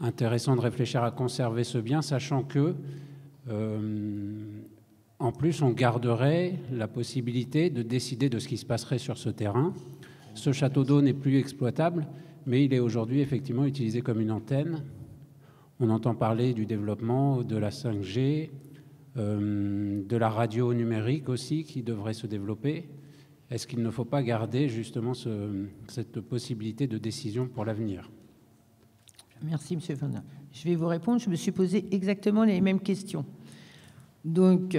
intéressant de réfléchir à conserver ce bien, sachant que, en plus, on garderait la possibilité de décider de ce qui se passerait sur ce terrain. Ce château d'eau n'est plus exploitable, mais il est aujourd'hui effectivement utilisé comme une antenne. On entend parler du développement de la 5G, de la radio numérique aussi qui devrait se développer. Est-ce qu'il ne faut pas garder justement cette possibilité de décision pour l'avenir? Merci, Monsieur Fondin. Je vais vous répondre. Je me suis posé exactement les mêmes questions. Donc,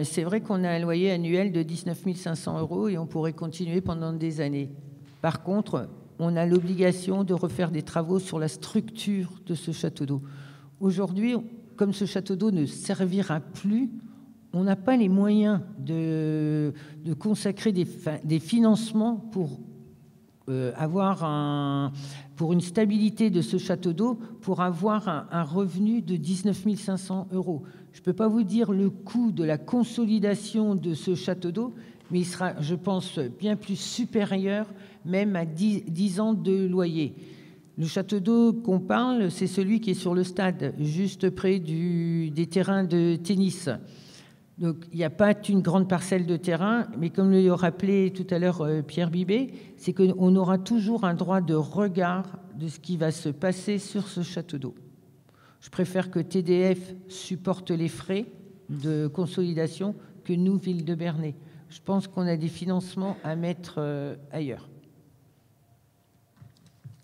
c'est vrai qu'on a un loyer annuel de 19 500 € et on pourrait continuer pendant des années. Par contre, on a l'obligation de refaire des travaux sur la structure de ce château d'eau. Aujourd'hui, comme ce château d'eau ne servira plus, on n'a pas les moyens de consacrer des financements pour pour une stabilité de ce château d'eau, pour avoir un revenu de 19 500 €. Je ne peux pas vous dire le coût de la consolidation de ce château d'eau, mais il sera, je pense, bien plus supérieur, même à 10 ans de loyer. Le château d'eau qu'on parle, c'est celui qui est sur le stade, juste près des terrains de tennis. Donc, il n'y a pas une grande parcelle de terrain, mais comme le rappelait tout à l'heure Pierre Bibet, c'est qu'on aura toujours un droit de regard de ce qui va se passer sur ce château d'eau. Je préfère que TDF supporte les frais de consolidation que nous, Ville de Bernay. Je pense qu'on a des financements à mettre ailleurs.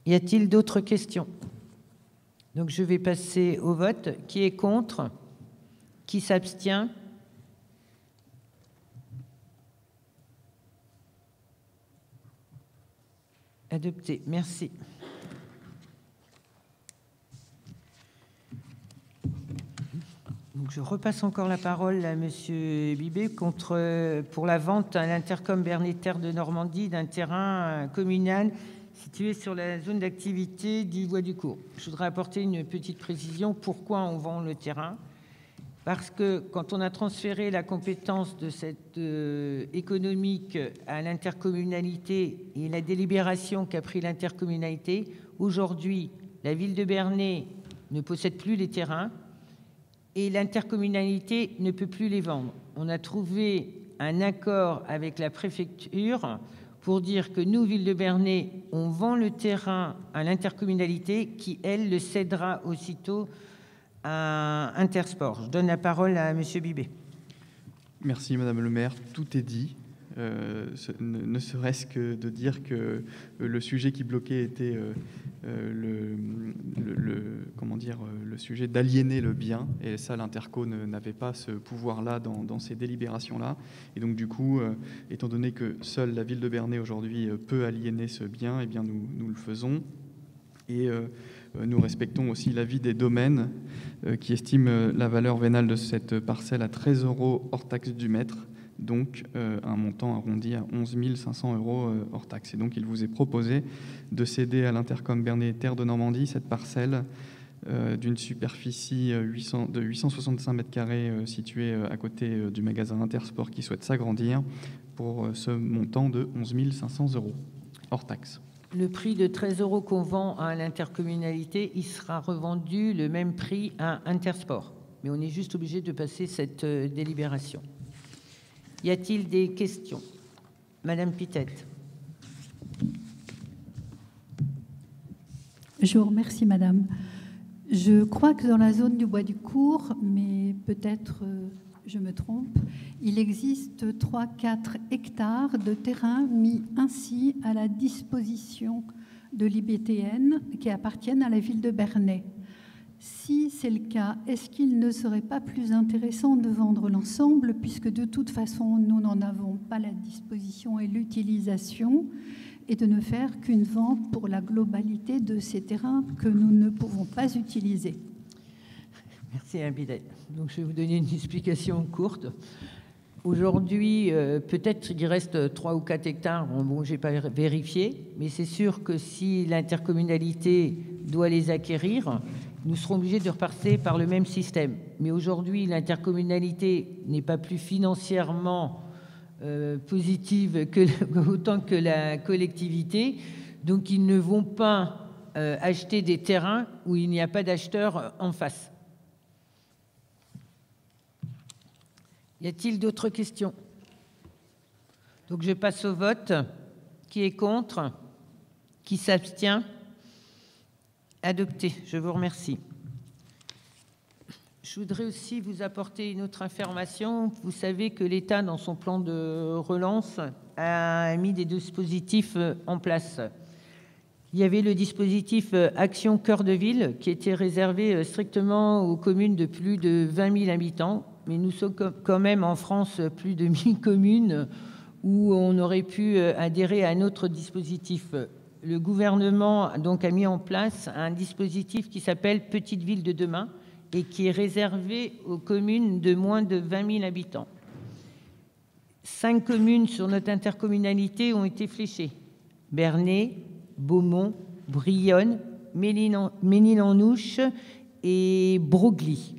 Y a-t-il d'autres questions? Donc, je vais passer au vote. Qui est contre? Qui s'abstient? Adopté. Merci. Donc je repasse encore la parole à Monsieur Bibet pour la vente à l'Intercom Bernay Terre de Normandie d'un terrain communal situé sur la zone d'activité d'Ivoire du Cours. Je voudrais apporter une petite précision. Pourquoi on vend le terrain? Parce que quand on a transféré la compétence de cette économique à l'intercommunalité et la délibération qu'a pris l'intercommunalité, aujourd'hui, la ville de Bernay ne possède plus les terrains et l'intercommunalité ne peut plus les vendre. On a trouvé un accord avec la préfecture pour dire que nous, ville de Bernay, on vend le terrain à l'intercommunalité qui, elle, le cédera aussitôt à Intersport. Je donne la parole à Monsieur Bibet. Merci Madame le maire, tout est dit. Ne serait-ce que de dire que le sujet qui bloquait était le sujet d'aliéner le bien, et ça l'Interco n'avait pas ce pouvoir-là dans ces délibérations-là, et donc du coup, étant donné que seule la ville de Bernay aujourd'hui peut aliéner ce bien, eh bien nous le faisons, et nous respectons aussi l'avis des domaines qui estiment la valeur vénale de cette parcelle à 13 € hors taxe du mètre, donc un montant arrondi à 11 500 € hors taxe. Et donc il vous est proposé de céder à l'Intercom Bernay Terre de Normandie cette parcelle d'une superficie de 865 mètres carrés située à côté du magasin Intersport qui souhaite s'agrandir pour ce montant de 11 500 € hors taxe. Le prix de 13 € qu'on vend à l'intercommunalité, il sera revendu le même prix à Intersport. Mais on est juste obligé de passer cette délibération. Y a-t-il des questions? Madame Pitette. Je vous remercie, madame. Je crois que dans la zone du Bois du Cours, mais peut-être je me trompe, il existe 3-4 hectares de terrain mis ainsi à la disposition de l'IBTN qui appartiennent à la ville de Bernay. Si c'est le cas, est-ce qu'il ne serait pas plus intéressant de vendre l'ensemble, puisque de toute façon, nous n'en avons pas la disposition et l'utilisation, et de ne faire qu'une vente pour la globalité de ces terrains que nous ne pouvons pas utiliser? Merci, Abidel. Donc, je vais vous donner une explication courte. Aujourd'hui, peut-être qu'il reste 3 ou 4 hectares. Bon, je n'ai pas vérifié, mais c'est sûr que si l'intercommunalité doit les acquérir, nous serons obligés de repasser par le même système. Mais aujourd'hui, l'intercommunalité n'est pas plus financièrement positive autant que la collectivité. Donc, ils ne vont pas acheter des terrains où il n'y a pas d'acheteur en face. Y a-t-il d'autres questions? Donc, je passe au vote. Qui est contre? Qui s'abstient? Adopté. Je vous remercie. Je voudrais aussi vous apporter une autre information. Vous savez que l'État, dans son plan de relance, a mis des dispositifs en place. Il y avait le dispositif Action Cœur de Ville qui était réservé strictement aux communes de plus de 20 000 habitants. Mais nous sommes quand même en France plus de 1000 communes où on aurait pu adhérer à un autre dispositif. Le gouvernement donc a mis en place un dispositif qui s'appelle Petite Ville de demain et qui est réservé aux communes de moins de 20 000 habitants. 5 communes sur notre intercommunalité ont été fléchées: Bernay, Beaumont, Brionne, Ménil-en-Ouche et Broglie.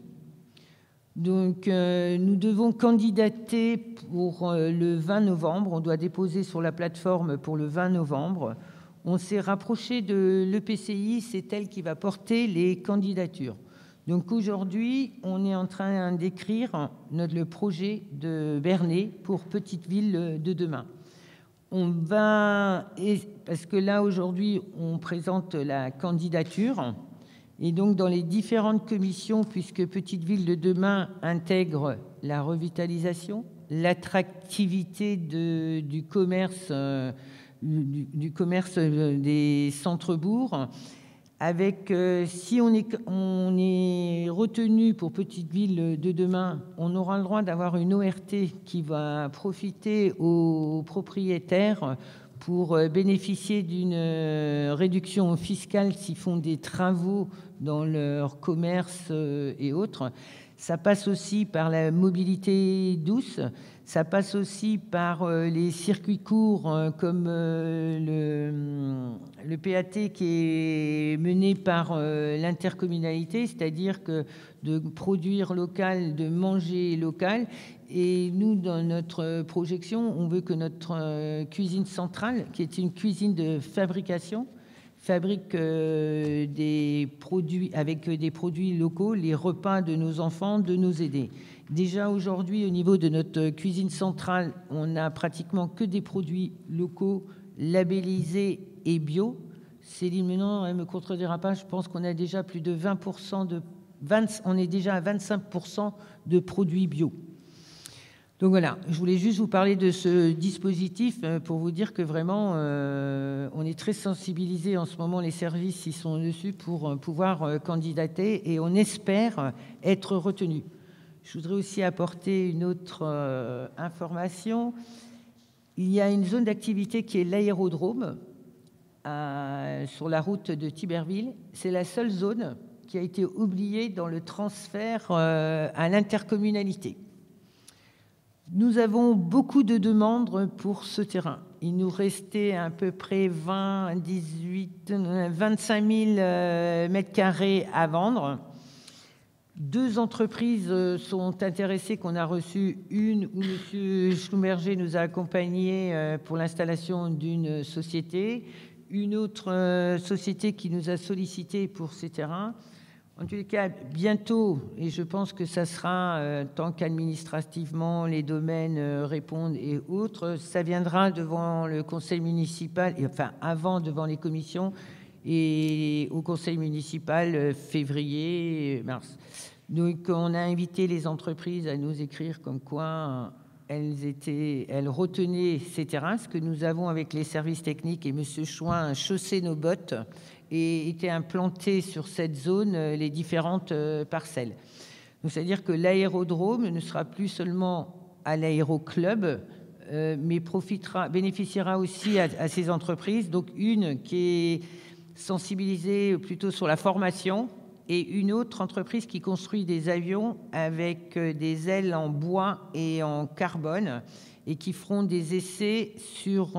Donc, nous devons candidater pour le 20 novembre. On doit déposer sur la plateforme pour le 20 novembre. On s'est rapproché de l'EPCI, c'est elle qui va porter les candidatures. Donc, aujourd'hui, on est en train d'écrire le projet de Bernay pour Petite Ville de demain. Parce que là, aujourd'hui, on présente la candidature. Et donc, dans les différentes commissions, puisque Petite Ville de demain intègre la revitalisation, l'attractivité du commerce, des centres-bourgs, avec, si on est retenu pour Petite Ville de demain, on aura le droit d'avoir une ORT qui va profiter aux propriétaires pour bénéficier d'une réduction fiscale s'ils font des travaux dans leur commerce et autres. Ça passe aussi par la mobilité douce, ça passe aussi par les circuits courts comme le PAT qui est mené par l'intercommunalité, c'est-à-dire que de produire local, de manger local. Et nous, dans notre projection, on veut que notre cuisine centrale, qui est une cuisine de fabrication, fabrique des produits avec des produits locaux, les repas de nos enfants, de nos aînés. Déjà aujourd'hui, au niveau de notre cuisine centrale, on n'a pratiquement que des produits locaux, labellisés et bio. Céline Menon, elle ne me contredira pas, je pense qu'on a déjà plus de 20%, on est déjà à 25% de produits bio. Donc voilà, je voulais juste vous parler de ce dispositif pour vous dire que vraiment, on est très sensibilisés en ce moment, les services y sont dessus pour pouvoir candidater et on espère être retenus. Je voudrais aussi apporter une autre information. Il y a une zone d'activité qui est l'aérodrome sur la route de Tiberville. C'est la seule zone qui a été oubliée dans le transfert à l'intercommunalité. Nous avons beaucoup de demandes pour ce terrain. Il nous restait à peu près 25 000 mètres carrés à vendre. 2 entreprises sont intéressées qu'on a reçues. Une où M. Schlumberger nous a accompagnés pour l'installation d'une société. Une autre société qui nous a sollicité pour ces terrains. En tous les cas, bientôt, et je pense que ça sera, tant qu'administrativement les domaines répondent et autres, ça viendra devant le conseil municipal, enfin avant devant les commissions, et au conseil municipal février, mars. Donc on a invité les entreprises à nous écrire comme quoi elles retenaient ces terrains, ce que nous avons avec les services techniques, et M. Chouin a chaussé nos bottes et étaient implantés sur cette zone les différentes parcelles. Donc, c'est-à-dire que l'aérodrome ne sera plus seulement à l'aéroclub, mais bénéficiera aussi à ces entreprises. Donc une qui est sensibilisée plutôt sur la formation et une autre entreprise qui construit des avions avec des ailes en bois et en carbone et qui feront des essais sur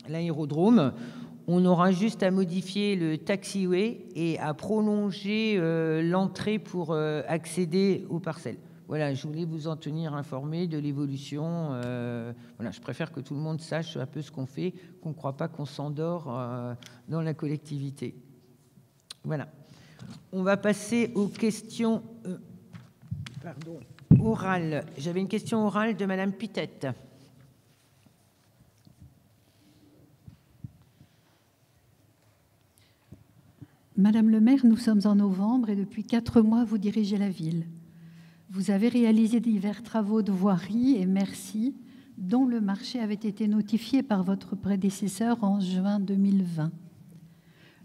l'aérodrome. On aura juste à modifier le taxiway et à prolonger l'entrée pour accéder aux parcelles. Voilà, je voulais vous en tenir informé de l'évolution. Voilà, je préfère que tout le monde sache un peu ce qu'on fait, qu'on ne croit pas qu'on s'endort dans la collectivité. Voilà. On va passer aux questions orales. J'avais une question orale de Madame Pitette. Madame le maire, nous sommes en novembre et depuis 4 mois, vous dirigez la ville. Vous avez réalisé divers travaux de voirie et merci, dont le marché avait été notifié par votre prédécesseur en juin 2020.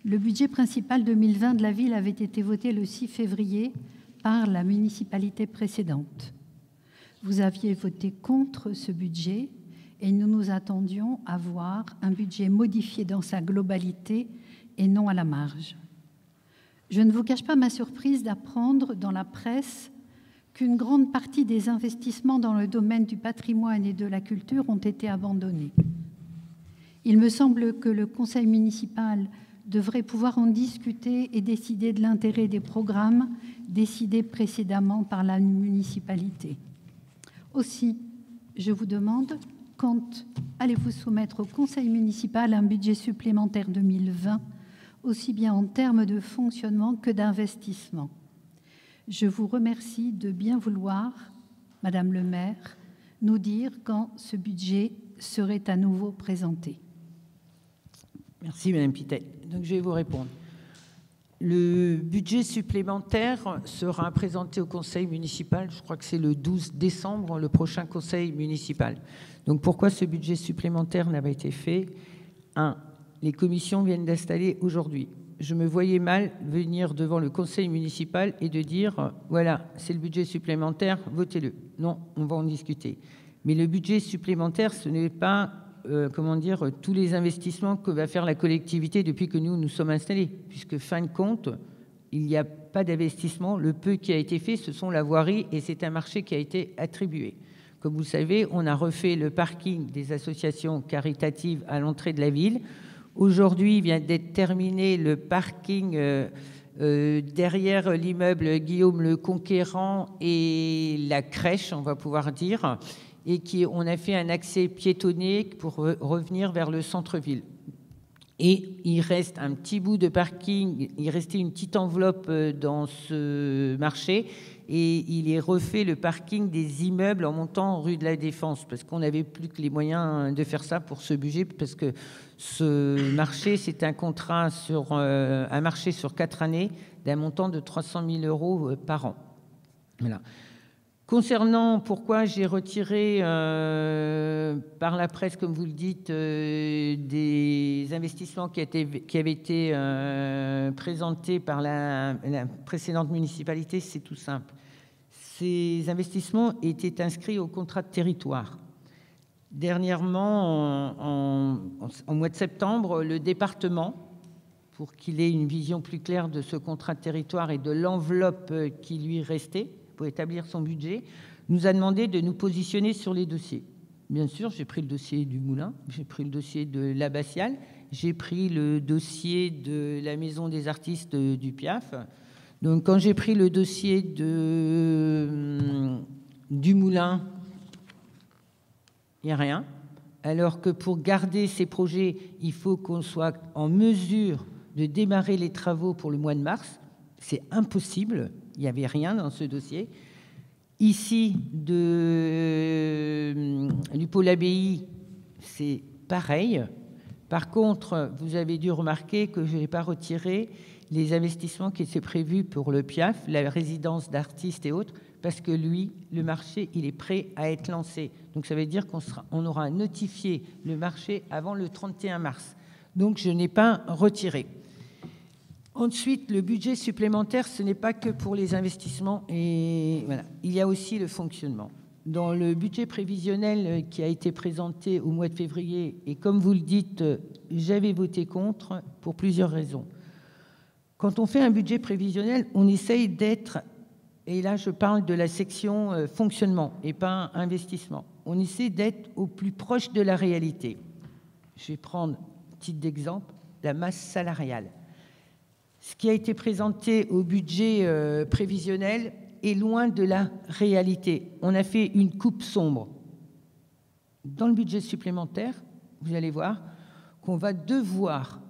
Le budget principal 2020 de la ville avait été voté le 6 février par la municipalité précédente. Vous aviez voté contre ce budget et nous nous attendions à voir un budget modifié dans sa globalité et non à la marge. Je ne vous cache pas ma surprise d'apprendre dans la presse qu'une grande partie des investissements dans le domaine du patrimoine et de la culture ont été abandonnés. Il me semble que le conseil municipal devrait pouvoir en discuter et décider de l'intérêt des programmes décidés précédemment par la municipalité. Aussi, je vous demande, quand allez-vous soumettre au conseil municipal un budget supplémentaire 2020, aussi bien en termes de fonctionnement que d'investissement? Je vous remercie de bien vouloir, Madame le maire, nous dire quand ce budget serait à nouveau présenté. Merci Madame Pitette. Donc je vais vous répondre. Le budget supplémentaire sera présenté au conseil municipal, je crois que c'est le 12 décembre, le prochain conseil municipal. Donc pourquoi ce budget supplémentaire n'a pas été fait? 1. Les commissions viennent d'installer aujourd'hui. Je me voyais mal venir devant le conseil municipal et de dire « voilà, c'est le budget supplémentaire, votez-le ». Non, on va en discuter. Mais le budget supplémentaire, ce n'est pas tous les investissements que va faire la collectivité depuis que nous sommes installés, puisque fin de compte, il n'y a pas d'investissement. Le peu qui a été fait, ce sont la voirie, et c'est un marché qui a été attribué. Comme vous le savez, on a refait le parking des associations caritatives à l'entrée de la ville. Aujourd'hui, vient d'être terminé le parking derrière l'immeuble Guillaume le Conquérant et la crèche, on va pouvoir dire, et on a fait un accès piétonnier pour revenir vers le centre-ville. Et il reste un petit bout de parking, il restait une petite enveloppe dans ce marché, et il est refait le parking des immeubles en montant rue de la Défense, parce qu'on n'avait plus que les moyens de faire ça pour ce budget, parce que ce marché, c'est un contrat sur un marché sur 4 années d'un montant de 300 000 euros par an. Voilà. Concernant pourquoi j'ai retiré par la presse, comme vous le dites, des investissements qui avaient été présentés par la précédente municipalité, c'est tout simple. Ces investissements étaient inscrits au contrat de territoire. Dernièrement, en mois de septembre, le département, pour qu'il ait une vision plus claire de ce contrat de territoire et de l'enveloppe qui lui restait, pour établir son budget, nous a demandé de nous positionner sur les dossiers. Bien sûr, j'ai pris le dossier du Moulin, j'ai pris le dossier de l'Abbatiale, j'ai pris le dossier de la Maison des artistes du Piaf. Donc, quand j'ai pris le dossier du Moulin, il n'y a rien. Alors que pour garder ces projets, il faut qu'on soit en mesure de démarrer les travaux pour le mois de mars. C'est impossible. Il n'y avait rien dans ce dossier. Ici, du pôle Abbaye, c'est pareil. Par contre, vous avez dû remarquer que je n'ai pas retiré les investissements qui étaient prévus pour le Piaf, la résidence d'artistes et autres, parce que lui, le marché, il est prêt à être lancé. Donc ça veut dire qu'on aura notifié le marché avant le 31 mars. Donc je n'ai pas retiré. Ensuite, le budget supplémentaire, ce n'est pas que pour les investissements, et voilà. Il y a aussi le fonctionnement. Dans le budget prévisionnel qui a été présenté au mois de février, et comme vous le dites, j'avais voté contre pour plusieurs raisons. Quand on fait un budget prévisionnel, on essaye d'être, et là je parle de la section fonctionnement et pas investissement, on essaie d'être au plus proche de la réalité. Je vais prendre un petit exemple, la masse salariale. Ce qui a été présenté au budget prévisionnel est loin de la réalité. On a fait une coupe sombre. Dans le budget supplémentaire, vous allez voir qu'on va devoir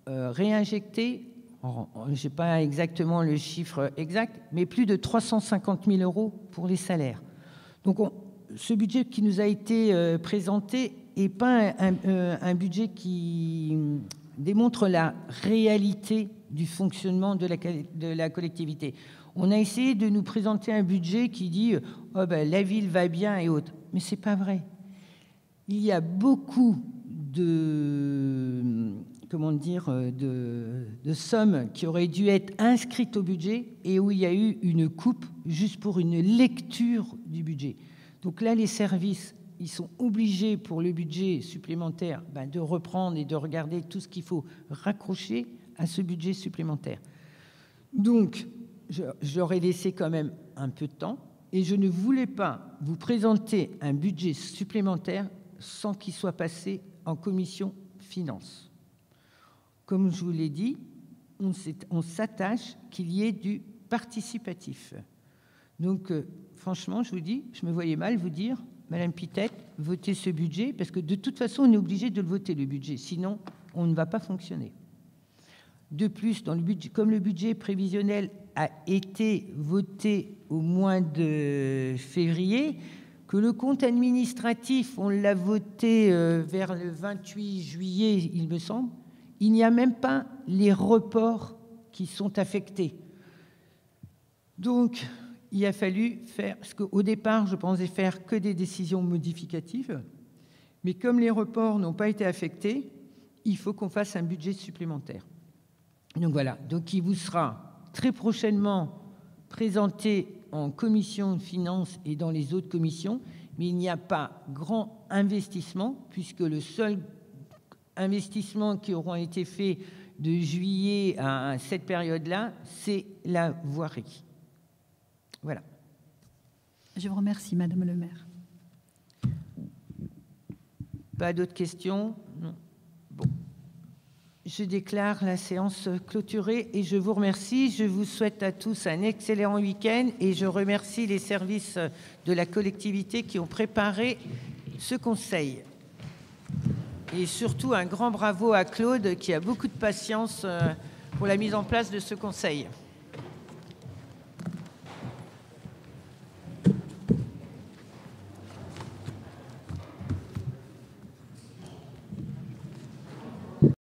réinjecter, je n'ai pas exactement le chiffre exact, mais plus de 350 000 euros pour les salaires. Donc ce budget qui nous a été présenté n'est pas un budget qui démontre la réalité du fonctionnement de la collectivité. On a essayé de nous présenter un budget qui dit oh ben, la ville va bien et autres. Mais ce n'est pas vrai. Il y a beaucoup de sommes qui auraient dû être inscrites au budget et où il y a eu une coupe juste pour une lecture du budget. Donc là, les services, ils sont obligés pour le budget supplémentaire de reprendre et de regarder tout ce qu'il faut raccrocher à ce budget supplémentaire. Donc, j'aurais laissé quand même un peu de temps et je ne voulais pas vous présenter un budget supplémentaire sans qu'il soit passé en commission finances. Comme je vous l'ai dit, on s'attache qu'il y ait du participatif. Donc, franchement, je vous dis, je me voyais mal vous dire, Madame Pittet, votez ce budget, parce que de toute façon, on est obligé de le voter, le budget, sinon on ne va pas fonctionner. De plus, dans le budget, comme le budget prévisionnel a été voté au mois de février, que le compte administratif, on l'a voté vers le 28 juillet, il me semble, il n'y a même pas les reports qui sont affectés. Donc, il a fallu faire, parce qu'au départ, je pensais faire que des décisions modificatives, mais comme les reports n'ont pas été affectés, il faut qu'on fasse un budget supplémentaire. Donc voilà, donc il vous sera très prochainement présenté en commission de finances et dans les autres commissions, mais il n'y a pas grand investissement, puisque le seul investissement qui auront été faits de juillet à cette période-là, c'est la voirie. Voilà. Je vous remercie, Madame le maire. Pas d'autres questions? Non. Bon. Je déclare la séance clôturée et je vous remercie. Je vous souhaite à tous un excellent week-end et je remercie les services de la collectivité qui ont préparé ce conseil. Et surtout un grand bravo à Claude qui a beaucoup de patience pour la mise en place de ce conseil.